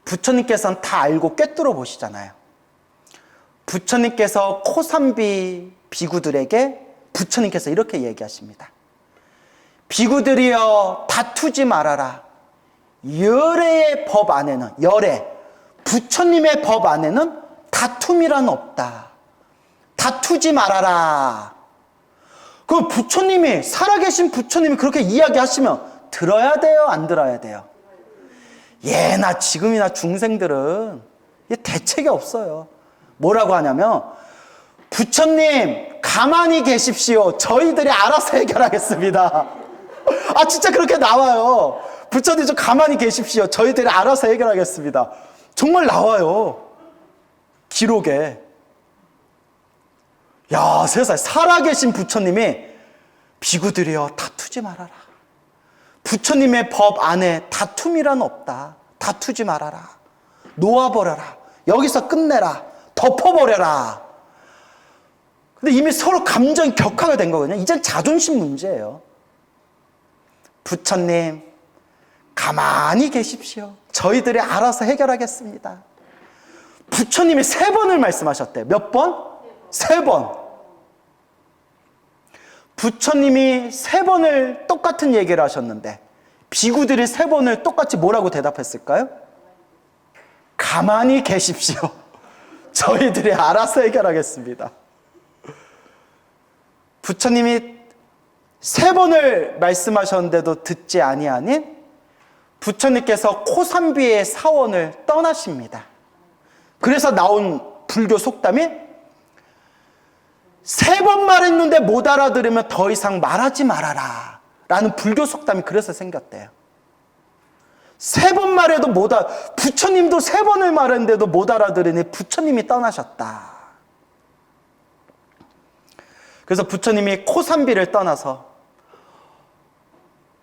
부처님께서는 다 알고 꿰뚫어 보시잖아요. 부처님께서 코삼비 비구들에게 부처님께서 이렇게 얘기하십니다. 비구들이여 다투지 말아라. 열애의 법 안에는, 열애, 부처님의 법 안에는 다툼이란 없다. 다투지 말아라. 그 부처님이, 살아계신 부처님이 그렇게 이야기하시면 들어야 돼요, 안 들어야 돼요? 예나 지금이나 중생들은 대책이 없어요. 뭐라고 하냐면, 부처님 가만히 계십시오, 저희들이 알아서 해결하겠습니다. 진짜 그렇게 나와요. 부처님 좀 가만히 계십시오, 저희들이 알아서 해결하겠습니다. 정말 나와요, 기록에. 야, 세상에, 살아계신 부처님이 비구들이여 다투지 말아라. 부처님의 법 안에 다툼이란 없다. 다투지 말아라. 놓아버려라. 여기서 끝내라. 덮어버려라. 근데 이미 서로 감정이 격화가 된 거거든요. 이젠 자존심 문제예요. 부처님 가만히 계십시오, 저희들이 알아서 해결하겠습니다. 부처님이 3번을 말씀하셨대요. 몇 번? 3번. 부처님이 3번을 똑같은 얘기를 하셨는데 비구들이 3번을 똑같이 뭐라고 대답했을까요? 가만히 계십시오. 저희들이 알아서 해결하겠습니다. 부처님이 3번을 말씀하셨는데도 듣지 아니하니 부처님께서 코삼비의 사원을 떠나십니다. 그래서 나온 불교 속담이 3번 말했는데 못 알아들으면 더 이상 말하지 말아라 라는 불교 속담이 그래서 생겼대요. 3번 말해도 부처님도 3번을 말했는데도 못 알아들으니 부처님이 떠나셨다. 그래서 부처님이 코삼비를 떠나서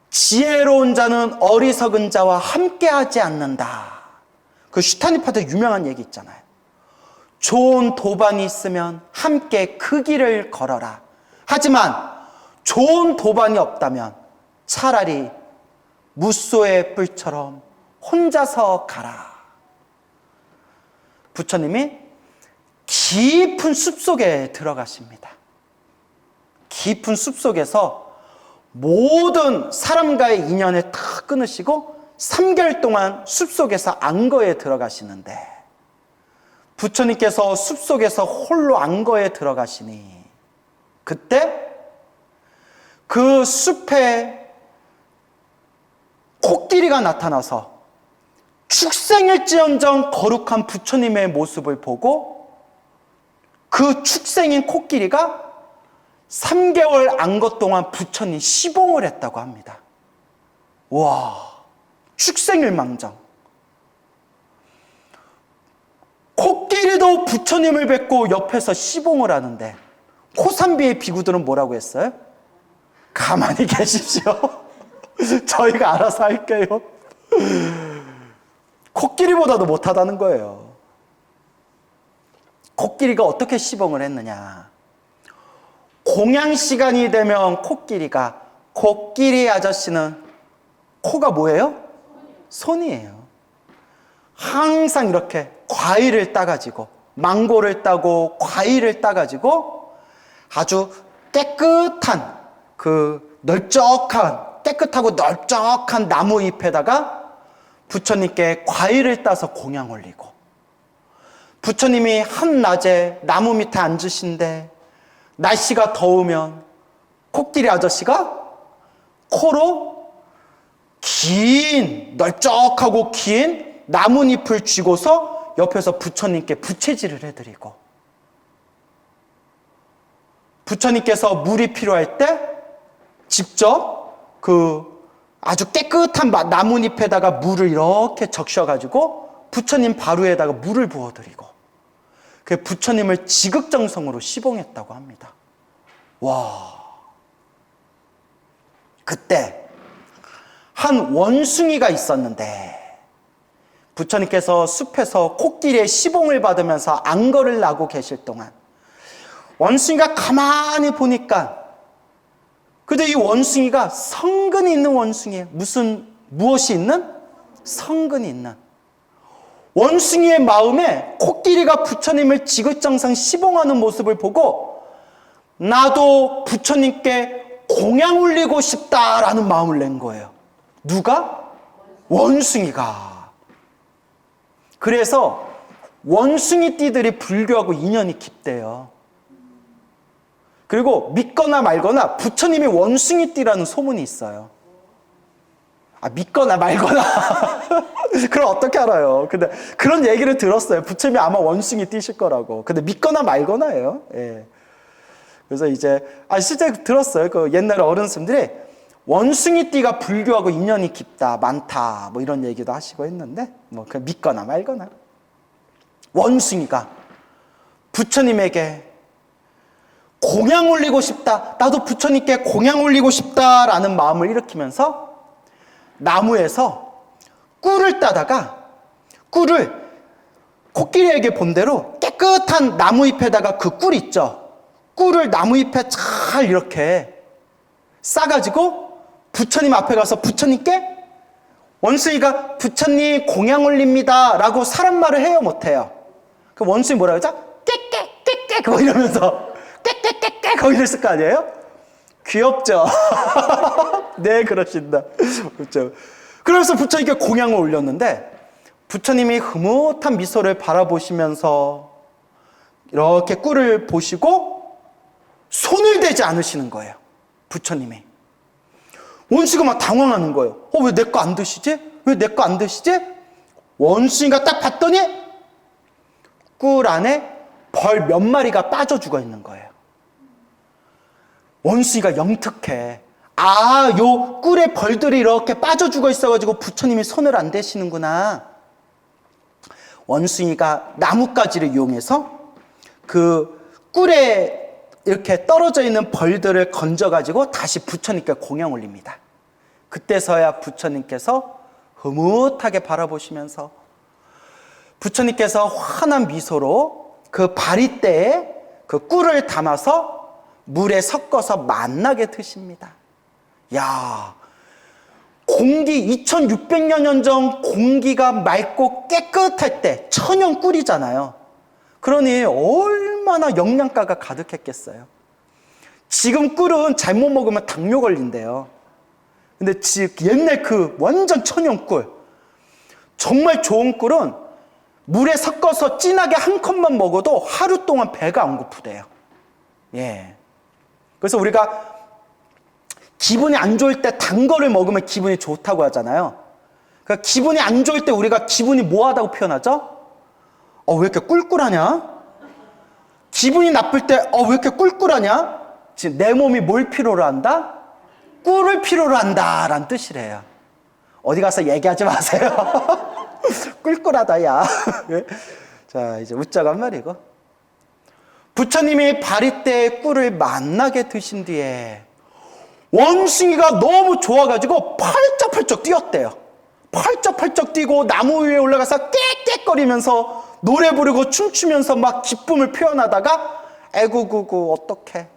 지혜로운 자는 어리석은 자와 함께하지 않는다. 그 슈타니파드 유명한 얘기 있잖아요. 좋은 도반이 있으면 함께 그 길을 걸어라. 하지만 좋은 도반이 없다면 차라리 무소의 뿔처럼 혼자서 가라. 부처님이 깊은 숲속에 들어가십니다. 깊은 숲속에서 모든 사람과의 인연을 다 끊으시고 3개월 동안 숲속에서 안거에 들어가시는데 부처님께서 숲속에서 홀로 안거에 들어가시니 그때 그 숲에 코끼리가 나타나서 축생일지언정 거룩한 부처님의 모습을 보고 그 축생인 코끼리가 3개월 안거 동안 부처님 시봉을 했다고 합니다. 와, 축생일망정. 코끼리도 부처님을 뵙고 옆에서 시봉을 하는데 코삼비의 비구들은 뭐라고 했어요? 가만히 계십시오. 저희가 알아서 할게요. 코끼리보다도 못하다는 거예요. 코끼리가 어떻게 시봉을 했느냐. 공양 시간이 되면 코끼리가 코끼리 아저씨는 코가 뭐예요? 손이에요. 항상 이렇게 과일을 따가지고 망고를 따고 과일을 따가지고 아주 깨끗한 깨끗하고 넓적한 나무 잎에다가 부처님께 과일을 따서 공양 올리고 부처님이 한낮에 나무 밑에 앉으신데 날씨가 더우면 코끼리 아저씨가 코로 넓적하고 긴 나뭇잎을 쥐고서 옆에서 부처님께 부채질을 해드리고 부처님께서 물이 필요할 때 직접 아주 깨끗한 나뭇잎에다가 물을 이렇게 적셔가지고 부처님 바루에다가 물을 부어드리고 그 부처님을 지극정성으로 시봉했다고 합니다. 와, 그때 한 원숭이가 있었는데 부처님께서 숲에서 코끼리의 시봉을 받으면서 안거를 나고 계실 동안 원숭이가 가만히 보니까 근데 이 원숭이가 성근이 있는 원숭이에요. 무엇이 있는? 성근이 있는. 원숭이의 마음에 코끼리가 부처님을 지극정성 시봉하는 모습을 보고 나도 부처님께 공양 올리고 싶다라는 마음을 낸 거예요. 누가? 원숭이가. 그래서 원숭이띠들이 불교하고 인연이 깊대요. 그리고 믿거나 말거나 부처님이 원숭이띠라는 소문이 있어요. 믿거나 말거나. 그럼 어떻게 알아요? 근데 그런 얘기를 들었어요. 부처님이 아마 원숭이띠실 거라고. 근데 믿거나 말거나예요. 예. 그래서 이제 실제 들었어요. 그 옛날에 어른스님들이 원숭이띠가 불교하고 인연이 깊다, 많다, 뭐 이런 얘기도 하시고 했는데 그 믿거나 말거나. 원숭이가 부처님에게 공양 올리고 싶다. 나도 부처님께 공양 올리고 싶다라는 마음을 일으키면서 나무에서 꿀을 따다가 꿀을 코끼리에게 본대로 깨끗한 나무잎에다가 그 꿀 있죠. 꿀을 나무잎에 잘 이렇게 싸가지고 부처님 앞에 가서 부처님께 원숭이가 부처님 공양 올립니다 라고 사람 말을 해요 못해요? 그 원숭이 뭐라 그러죠? 깨깨깨깨 그거 이러면서 깨깨깨깨 거기 이랬을 거 아니에요? 귀엽죠? 네, 그러신다. 그렇죠. 그래서 부처님께 공양을 올렸는데 부처님이 흐뭇한 미소를 바라보시면서 이렇게 꿀을 보시고 손을 대지 않으시는 거예요. 부처님이. 원수가 막 당황하는 거예요. 왜 내 거 안 드시지? 왜 내 거 안 드시지? 원수가 딱 봤더니 꿀 안에 벌 몇 마리가 빠져 죽어 있는 거예요. 원숭이가 영특해. 요 꿀에 벌들이 이렇게 빠져 죽어 있어가지고 부처님이 손을 안 대시는구나. 원숭이가 나뭇가지를 이용해서 그 꿀에 이렇게 떨어져 있는 벌들을 건져가지고 다시 부처님께 공양 올립니다. 그때서야 부처님께서 흐뭇하게 바라보시면서 부처님께서 환한 미소로 그 바리대에 그 꿀을 담아서 물에 섞어서 맛나게 드십니다. 야, 2600여 년 전 공기가 맑고 깨끗할 때 천연 꿀이잖아요. 그러니 얼마나 영양가가 가득했겠어요. 지금 꿀은 잘못 먹으면 당뇨 걸린대요. 근데 옛날 그 완전 천연 꿀, 정말 좋은 꿀은 물에 섞어서 진하게 한 컵만 먹어도 하루 동안 배가 안 고프대요. 예. 그래서 우리가 기분이 안 좋을 때 단 거를 먹으면 기분이 좋다고 하잖아요. 그러니까 기분이 안 좋을 때 우리가 기분이 뭐하다고 표현하죠? 왜 이렇게 꿀꿀하냐? 기분이 나쁠 때 왜 이렇게 꿀꿀하냐? 지금 내 몸이 뭘 필요로 한다? 꿀을 필요로 한다 라는 뜻이래요. 어디 가서 얘기하지 마세요. 꿀꿀하다 야. 자, 이제 웃자고 한 말이고, 부처님이 바리대에 꿀을 맛나게 드신 뒤에 원숭이가 너무 좋아가지고 펄쩍펄쩍 뛰었대요. 펄쩍펄쩍 뛰고 나무 위에 올라가서 깨깨거리면서 노래 부르고 춤추면서 막 기쁨을 표현하다가 에구구구 어떡해,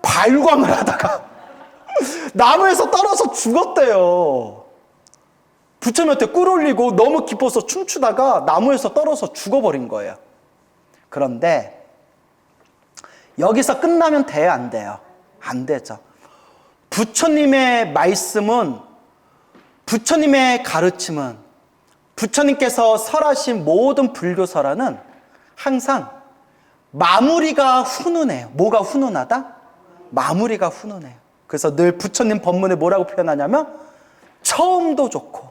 발광을 하다가 나무에서 떨어져 죽었대요. 부처님한테 꿀 올리고 너무 기뻐서 춤추다가 나무에서 떨어져 죽어버린 거예요. 그런데 여기서 끝나면 돼요, 안 돼요? 안 되죠. 부처님의 말씀은, 부처님의 가르침은, 부처님께서 설하신 모든 불교설화는 항상 마무리가 훈훈해요. 뭐가 훈훈하다? 마무리가 훈훈해요. 그래서 늘 부처님 법문을 뭐라고 표현하냐면 처음도 좋고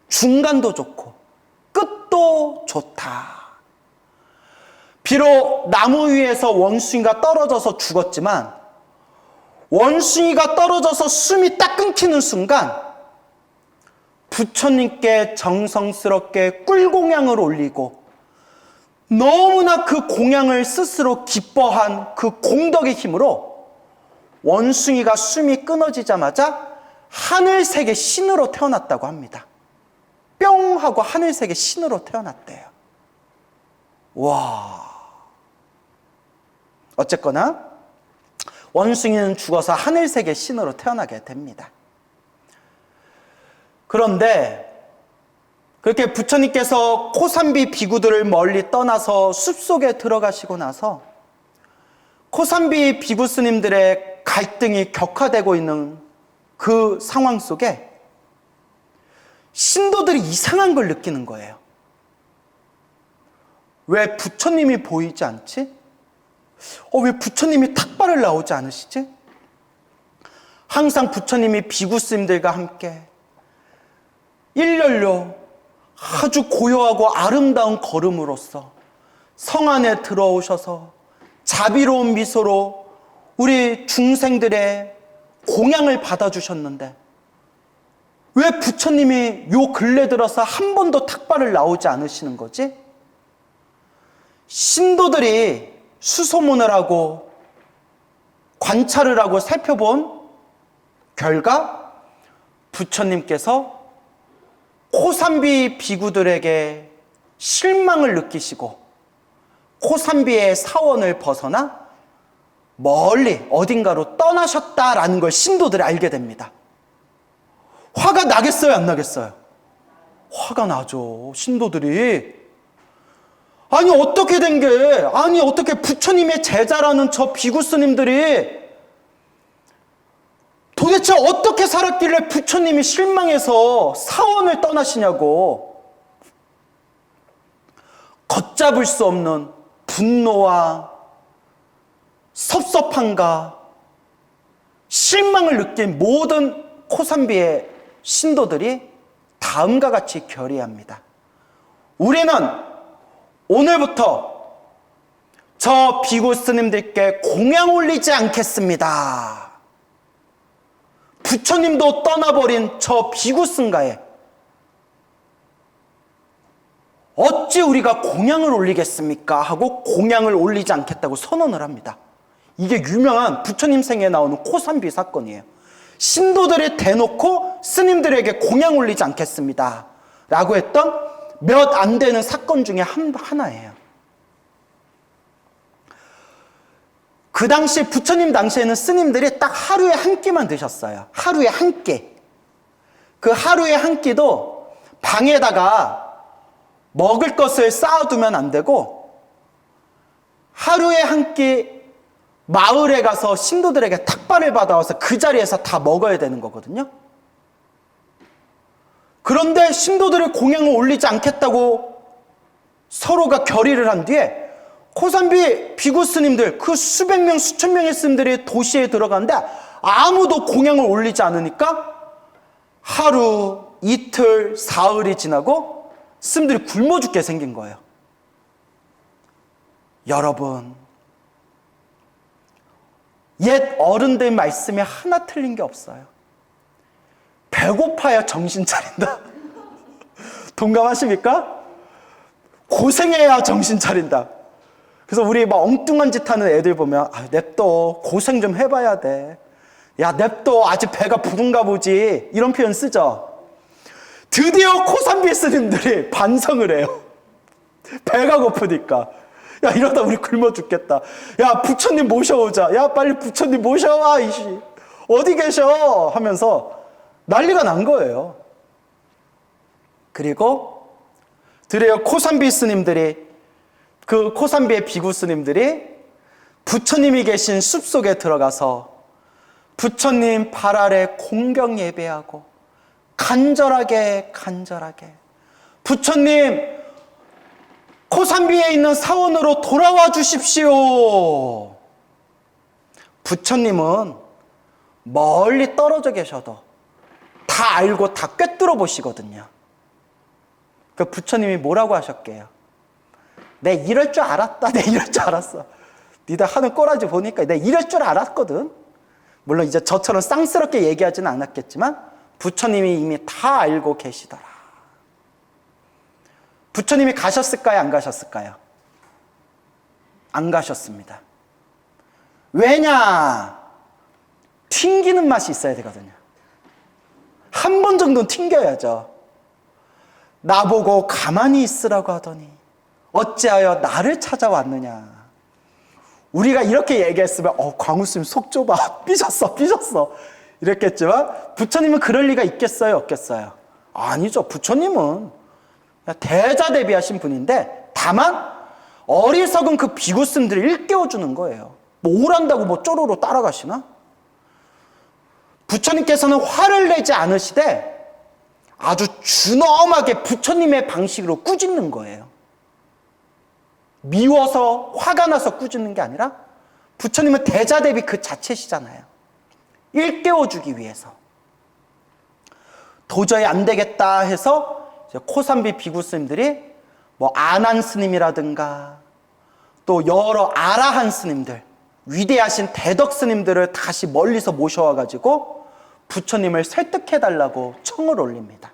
중간도 좋고 끝도 좋다. 비록 나무 위에서 원숭이가 떨어져서 죽었지만 원숭이가 떨어져서 숨이 딱 끊기는 순간 부처님께 정성스럽게 꿀공양을 올리고 너무나 그 공양을 스스로 기뻐한 그 공덕의 힘으로 원숭이가 숨이 끊어지자마자 하늘색의 신으로 태어났다고 합니다. 뿅 하고 하늘색의 신으로 태어났대요. 와. 어쨌거나 원숭이는 죽어서 하늘색의 신으로 태어나게 됩니다. 그런데 그렇게 부처님께서 코삼비 비구들을 멀리 떠나서 숲속에 들어가시고 나서 코삼비 비구 스님들의 갈등이 격화되고 있는 그 상황 속에 신도들이 이상한 걸 느끼는 거예요. 왜 부처님이 보이지 않지? 왜 부처님이 탁발을 나오지 않으시지? 항상 부처님이 비구 스님들과 함께 일렬로 아주 고요하고 아름다운 걸음으로써 성 안에 들어오셔서 자비로운 미소로 우리 중생들의 공양을 받아주셨는데 왜 부처님이 요 근래 들어서 한 번도 탁발을 나오지 않으시는 거지? 신도들이 수소문을 하고 관찰을 하고 살펴본 결과 부처님께서 코삼비 비구들에게 실망을 느끼시고 코삼비의 사원을 벗어나 멀리 어딘가로 떠나셨다라는 걸 신도들이 알게 됩니다. 화가 나겠어요, 안 나겠어요? 화가 나죠. 신도들이 아니 어떻게 된 게, 아니 어떻게 부처님의 제자라는 저 비구 스님들이 도대체 어떻게 살았길래 부처님이 실망해서 사원을 떠나시냐고. 걷잡을 수 없는 분노와 섭섭함과 실망을 느낀 모든 코산비의 신도들이 다음과 같이 결의합니다. 우리는 오늘부터 저 비구 스님들께 공양 올리지 않겠습니다. 부처님도 떠나버린 저 비구 승가에 어찌 우리가 공양을 올리겠습니까? 하고 공양을 올리지 않겠다고 선언을 합니다. 이게 유명한 부처님 생애에 나오는 코산비 사건이에요. 신도들이 대놓고 스님들에게 공양 올리지 않겠습니다 라고 했던 몇 안 되는 사건 중에 하나예요. 그 당시 부처님 당시에는 스님들이 딱 하루에 한 끼만 드셨어요. 하루에 한 끼. 그 하루에 한 끼도 방에다가 먹을 것을 쌓아두면 안 되고 하루에 한 끼 마을에 가서 신도들에게 탁발을 받아와서 그 자리에서 다 먹어야 되는 거거든요. 그런데 신도들의 공양을 올리지 않겠다고 서로가 결의를 한 뒤에 코산비 비구 스님들, 그 수백 명, 수천 명의 스님들이 도시에 들어가는데 아무도 공양을 올리지 않으니까 하루, 이틀, 사흘이 지나고 스님들이 굶어 죽게 생긴 거예요. 여러분, 옛 어른들 말씀에 하나 틀린 게 없어요. 배고파야 정신 차린다. 동감하십니까? 고생해야 정신 차린다. 그래서 우리 막 엉뚱한 짓 하는 애들 보면 냅둬, 고생 좀 해봐야 돼. 야, 냅둬, 아직 배가 부른가 보지. 이런 표현 쓰죠. 드디어 코산비 스님들이 반성을 해요. 배가 고프니까. 야, 이러다 우리 굶어 죽겠다. 야, 부처님 모셔오자. 야, 빨리 부처님 모셔와, 이씨. 어디 계셔? 하면서 난리가 난 거예요. 그리고 드디어 코산비 스님들이, 그 코산비의 비구 스님들이 부처님이 계신 숲속에 들어가서 부처님 발 아래 공경 예배하고 간절하게 부처님 코산비에 있는 사원으로 돌아와 주십시오. 부처님은 멀리 떨어져 계셔도 다 알고 다 꿰뚫어 보시거든요. 그 부처님이 뭐라고 하셨게요? 내 이럴 줄 알았다. 내 이럴 줄 알았어. 니들 하는 꼬라지 보니까 내 이럴 줄 알았거든. 물론 이제 저처럼 쌍스럽게 얘기하지는 않았겠지만 부처님이 이미 다 알고 계시더라. 부처님이 가셨을까요? 안 가셨을까요? 안 가셨습니다. 왜냐? 튕기는 맛이 있어야 되거든요. 한 번 정도는 튕겨야죠. 나보고 가만히 있으라고 하더니 어찌하여 나를 찾아왔느냐. 우리가 이렇게 얘기했으면 광우스님 속 좁아. 삐졌어 이랬겠지만 부처님은 그럴 리가 있겠어요? 없겠어요? 아니죠. 부처님은 대자대비하신 분인데 다만 어리석은 그 비구스님들을 일깨워주는 거예요. 뭐 오란다고 뭐 쪼로로 따라가시나? 부처님께서는 화를 내지 않으시되 아주 준엄하게 부처님의 방식으로 꾸짖는 거예요. 미워서 화가 나서 꾸짖는 게 아니라 부처님은 대자대비 그 자체시잖아요. 일깨워주기 위해서. 도저히 안 되겠다 해서 코산비 비구 스님들이 뭐 아난 스님이라든가 또 여러 아라한 스님들, 위대하신 대덕 스님들을 다시 멀리서 모셔와가지고 부처님을 설득해달라고 청을 올립니다.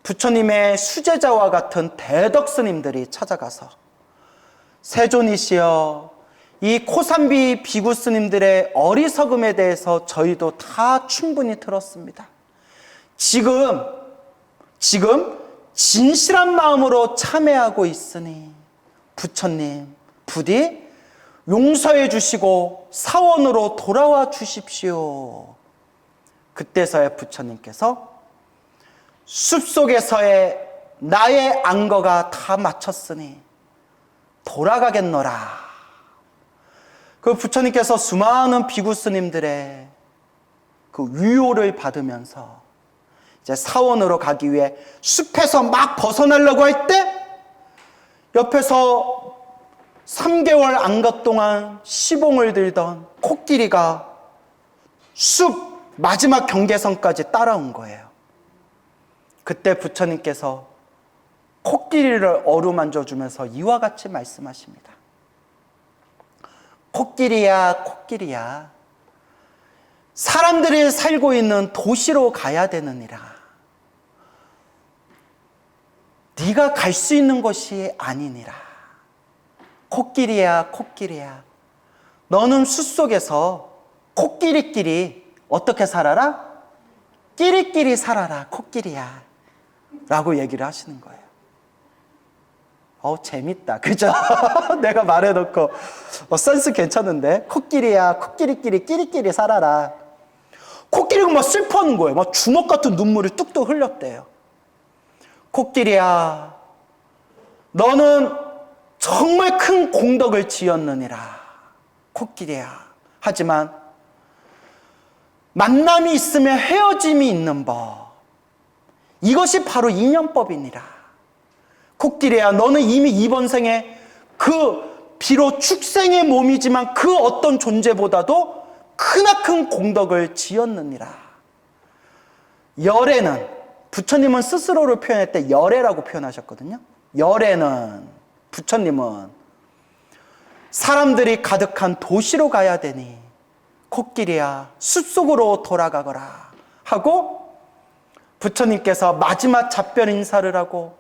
부처님의 수제자와 같은 대덕 스님들이 찾아가서 세존이시여, 이 코산비 비구 스님들의 어리석음에 대해서 저희도 다 충분히 들었습니다. 지금 진실한 마음으로 참회하고 있으니 부처님 부디 용서해 주시고 사원으로 돌아와 주십시오. 그때서야 부처님께서 숲속에서의 나의 안거가 다 마쳤으니 돌아가겠노라. 그 부처님께서 수많은 비구 스님들의 그 위로를 받으면서 이제 사원으로 가기 위해 숲에서 막 벗어나려고 할 때 옆에서 3개월 안가 동안 시봉을 들던 코끼리가 숲 마지막 경계선까지 따라온 거예요. 그때 부처님께서 코끼리를 어루만져 주면서 이와 같이 말씀하십니다. 코끼리야, 코끼리야. 사람들이 살고 있는 도시로 가야 되느니라. 네가 갈 수 있는 것이 아니니라. 코끼리야, 코끼리야. 너는 숲속에서 코끼리끼리 어떻게 살아라? 끼리끼리 살아라, 코끼리야. 라고 얘기를 하시는 거예요. 재밌다. 그죠? 내가 말해놓고 센스 괜찮은데? 코끼리야, 코끼리끼리 끼리끼리 살아라. 코끼리가 막 슬퍼하는 거예요. 막 주먹 같은 눈물을 뚝뚝 흘렸대요. 코끼리야, 너는 정말 큰 공덕을 지었느니라. 코끼리야. 하지만 만남이 있으면 헤어짐이 있는 법. 이것이 바로 인연법이니라. 코끼리야, 너는 이미 이번 생에 비록 축생의 몸이지만 그 어떤 존재보다도 크나큰 공덕을 지었느니라. 열애는, 부처님은 스스로를 표현할 때 열애라고 표현하셨거든요. 열애는, 부처님은 사람들이 가득한 도시로 가야 되니 코끼리야, 숲속으로 돌아가거라 하고 부처님께서 마지막 작별 인사를 하고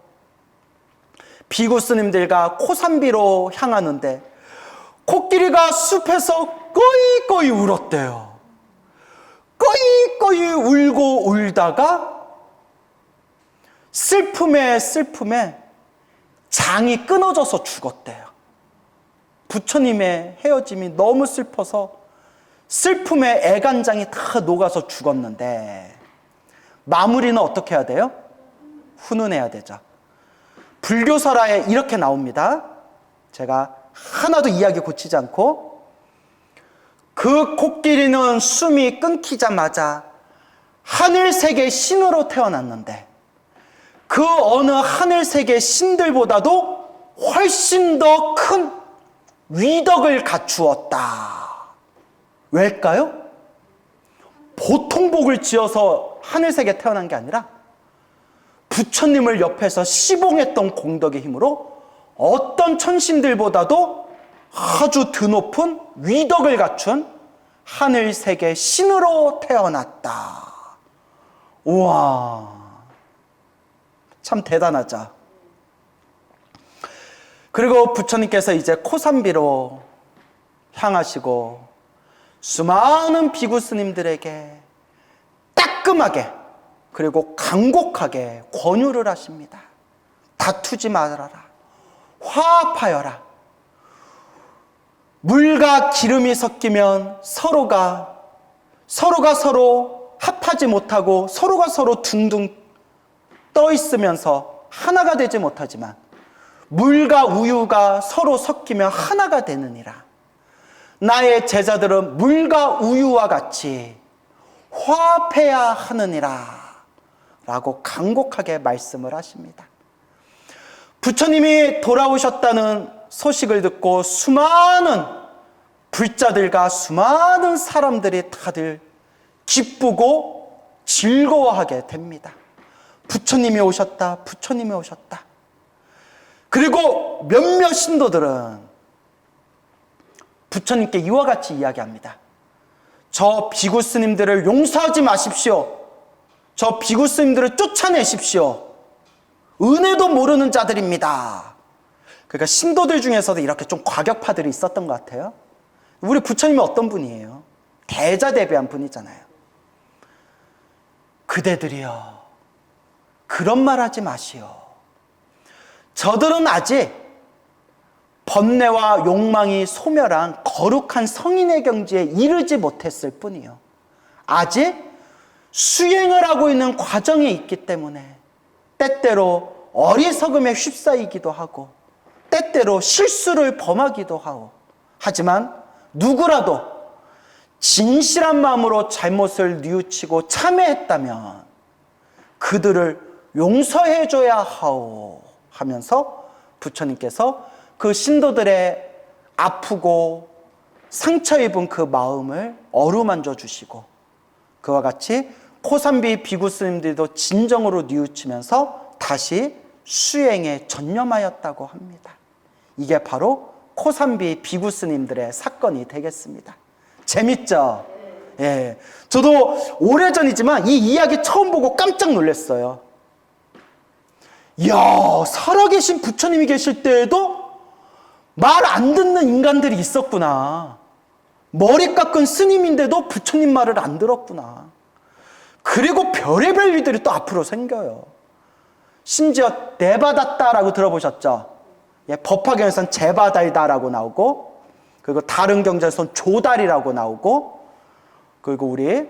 비구 스님들과 코산비로 향하는데 코끼리가 숲에서 꺼이꺼이 울었대요. 꺼이꺼이 울고 울다가 슬픔에 장이 끊어져서 죽었대요. 부처님의 헤어짐이 너무 슬퍼서 슬픔에 애간장이 다 녹아서 죽었는데 마무리는 어떻게 해야 돼요? 훈훈해야 되죠. 불교설화에 이렇게 나옵니다. 제가 하나도 이야기 고치지 않고, 그 코끼리는 숨이 끊기자마자 하늘세계 신으로 태어났는데 그 어느 하늘세계 신들보다도 훨씬 더 큰 위덕을 갖추었다. 왜일까요? 보통 복을 지어서 하늘세계에 태어난 게 아니라 부처님을 옆에서 시봉했던 공덕의 힘으로 어떤 천신들보다도 아주 드높은 위덕을 갖춘 하늘세계 신으로 태어났다. 우와, 참 대단하죠. 그리고 부처님께서 이제 코산비로 향하시고 수많은 비구 스님들에게 따끔하게 그리고 간곡하게 권유를 하십니다. 다투지 말아라. 화합하여라. 물과 기름이 섞이면 서로가 서로 합하지 못하고 서로가 서로 둥둥 떠 있으면서 하나가 되지 못하지만 물과 우유가 서로 섞이면 하나가 되느니라. 나의 제자들은 물과 우유와 같이 화합해야 하느니라 라고 간곡하게 말씀을 하십니다. 부처님이 돌아오셨다는 소식을 듣고 수많은 불자들과 수많은 사람들이 다들 기쁘고 즐거워하게 됩니다. 부처님이 오셨다, 부처님이 오셨다. 그리고 몇몇 신도들은 부처님께 이와 같이 이야기합니다. 저 비구 스님들을 용서하지 마십시오. 저 비구 스님들을 쫓아내십시오. 은혜도 모르는 자들입니다. 그러니까 신도들 중에서도 이렇게 좀 과격파들이 있었던 것 같아요. 우리 부처님이 어떤 분이에요? 대자대비한 분이잖아요. 그대들이여, 그런 말 하지 마시오. 저들은 아직 번뇌와 욕망이 소멸한 거룩한 성인의 경지에 이르지 못했을 뿐이요. 아직 수행을 하고 있는 과정에 있기 때문에 때때로 어리석음에 휩싸이기도 하고 때때로 실수를 범하기도 하고, 하지만 누구라도 진실한 마음으로 잘못을 뉘우치고 참회했다면 그들을 용서해줘야 하오 하면서 부처님께서 그 신도들의 아프고 상처 입은 그 마음을 어루만져 주시고, 그와 같이 코산비 비구 스님들도 진정으로 뉘우치면서 다시 수행에 전념하였다고 합니다. 이게 바로 코산비 비구 스님들의 사건이 되겠습니다. 재밌죠? 예. 저도 오래전이지만 이 이야기 처음 보고 깜짝 놀랐어요. 이야, 살아계신 부처님이 계실 때에도 말 안 듣는 인간들이 있었구나. 머리 깎은 스님인데도 부처님 말을 안 들었구나. 그리고 별의별 일들이 또 앞으로 생겨요. 심지어 내받았다라고 들어보셨죠? 예, 법화경에서는 재받아이다라고 나오고, 그리고 다른 경전에서는 조달이라고 나오고, 그리고 우리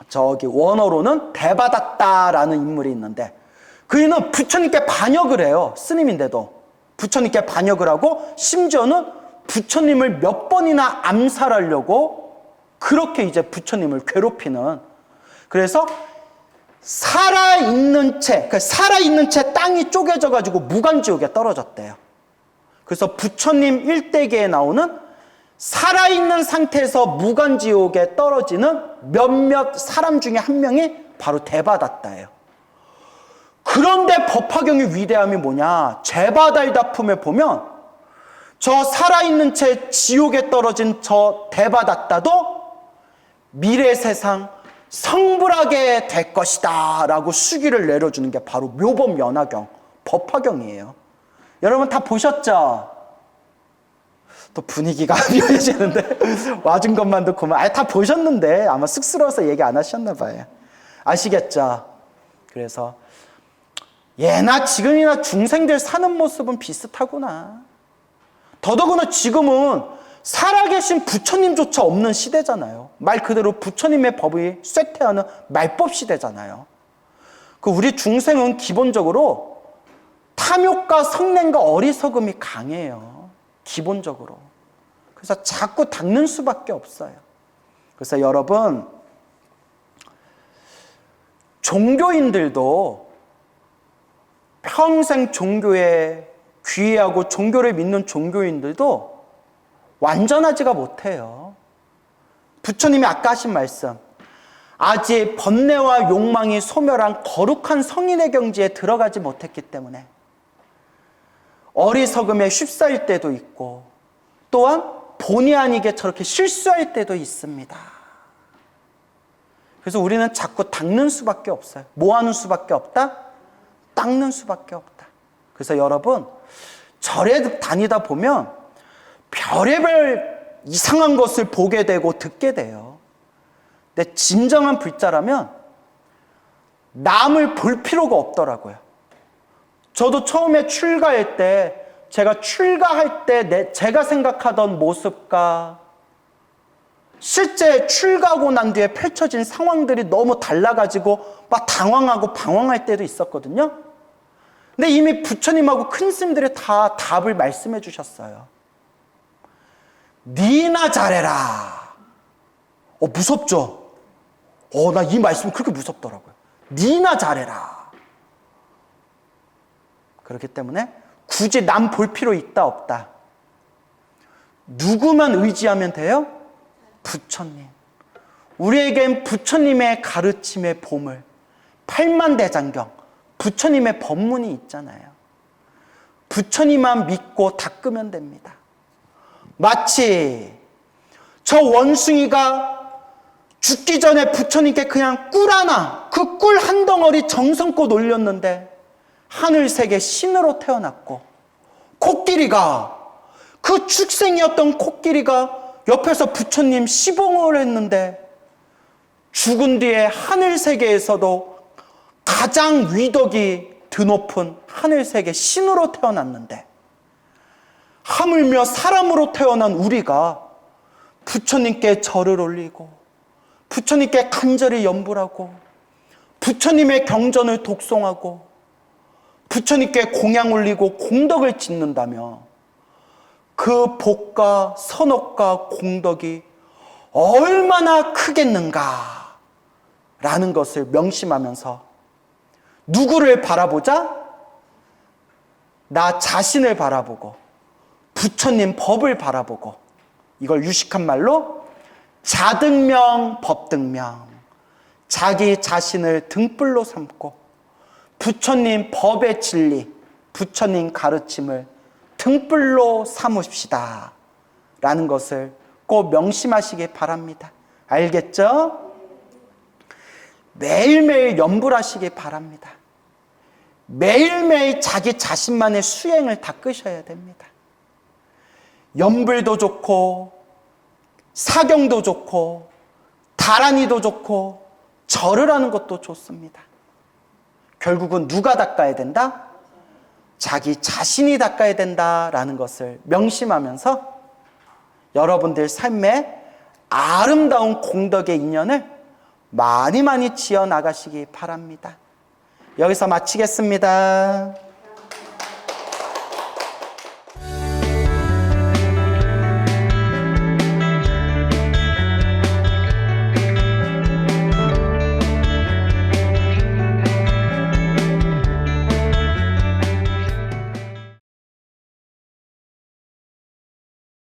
저기 원어로는 대받았다라는 인물이 있는데, 그이는 부처님께 반역을 해요. 스님인데도 부처님께 반역을 하고, 심지어는 부처님을 몇 번이나 암살하려고 그렇게 이제 부처님을 괴롭히는, 그래서 살아있는 채 땅이 쪼개져 가지고 무간지옥에 떨어졌대요. 그래서 부처님 일대기에 나오는 살아있는 상태에서 무간지옥에 떨어지는 몇몇 사람 중에 한 명이 바로 대바다따예요. 그런데 법화경의 위대함이 뭐냐? 제바다이다품에 보면 저 살아있는 채 지옥에 떨어진 저 대바다따도 미래 세상 성불하게 될 것이다 라고 수기를 내려주는 게 바로 묘법연화경, 법화경이에요. 여러분 다 보셨죠? 또 분위기가 묘해지는데 와준 것만도 고마워. 다 보셨는데 아마 쑥스러워서 얘기 안 하셨나 봐요. 아시겠죠? 그래서 예나 지금이나 중생들 사는 모습은 비슷하구나. 더더구나 지금은 살아계신 부처님조차 없는 시대잖아요. 말 그대로 부처님의 법이 쇠퇴하는 말법 시대잖아요. 그 우리 중생은 기본적으로 탐욕과 성냄과 어리석음이 강해요. 기본적으로. 그래서 자꾸 닦는 수밖에 없어요. 그래서 여러분, 종교인들도 평생 종교에 귀의하고 종교를 믿는 종교인들도 완전하지가 못해요. 부처님이 아까 하신 말씀, 아직 번뇌와 욕망이 소멸한 거룩한 성인의 경지에 들어가지 못했기 때문에 어리석음에 휩싸일 때도 있고, 또한 본의 아니게 저렇게 실수할 때도 있습니다. 그래서 우리는 자꾸 닦는 수밖에 없어요. 뭐 하는 수밖에 없다? 닦는 수밖에 없다. 그래서 여러분, 절에 다니다 보면 별의별 이상한 것을 보게 되고 듣게 돼요. 근데 진정한 불자라면 남을 볼 필요가 없더라고요. 저도 처음에 출가할 때, 제가 출가할 때 제가 생각하던 모습과 실제 출가하고 난 뒤에 펼쳐진 상황들이 너무 달라가지고 막 당황하고 방황할 때도 있었거든요. 근데 이미 부처님하고 큰 스님들이 다 답을 말씀해 주셨어요. 니나 잘해라. 무섭죠? 나 이 말씀이 그렇게 무섭더라고요. 니나 잘해라. 그렇기 때문에 굳이 남 볼 필요 있다 없다. 누구만 의지하면 돼요? 부처님. 우리에겐 부처님의 가르침의 보물, 팔만대장경, 부처님의 법문이 있잖아요. 부처님만 믿고 닦으면 됩니다. 마치 저 원숭이가 죽기 전에 부처님께 그냥 꿀 하나, 그 꿀 한 덩어리 정성껏 올렸는데 하늘색의 신으로 태어났고, 코끼리가, 그 축생이었던 코끼리가 옆에서 부처님 시봉을 했는데 죽은 뒤에 하늘세계에서도 가장 위덕이 드높은 하늘세계 신으로 태어났는데, 하물며 사람으로 태어난 우리가 부처님께 절을 올리고 부처님께 간절히 염불하고 부처님의 경전을 독송하고 부처님께 공양 올리고 공덕을 짓는다며 그 복과 선업과 공덕이 얼마나 크겠는가 라는 것을 명심하면서 누구를 바라보자? 나 자신을 바라보고 부처님 법을 바라보고, 이걸 유식한 말로 자등명 법등명, 자기 자신을 등불로 삼고 부처님 법의 진리, 부처님 가르침을 등불로 삼으십시다 라는 것을 꼭 명심하시기 바랍니다. 알겠죠? 매일매일 염불하시기 바랍니다. 매일매일 자기 자신만의 수행을 닦으셔야 됩니다. 염불도 좋고 사경도 좋고 다란이도 좋고 절을 하는 것도 좋습니다. 결국은 누가 닦아야 된다? 자기 자신이 닦아야 된다라는 것을 명심하면서 여러분들 삶에 아름다운 공덕의 인연을 많이 지어 나가시기 바랍니다. 여기서 마치겠습니다.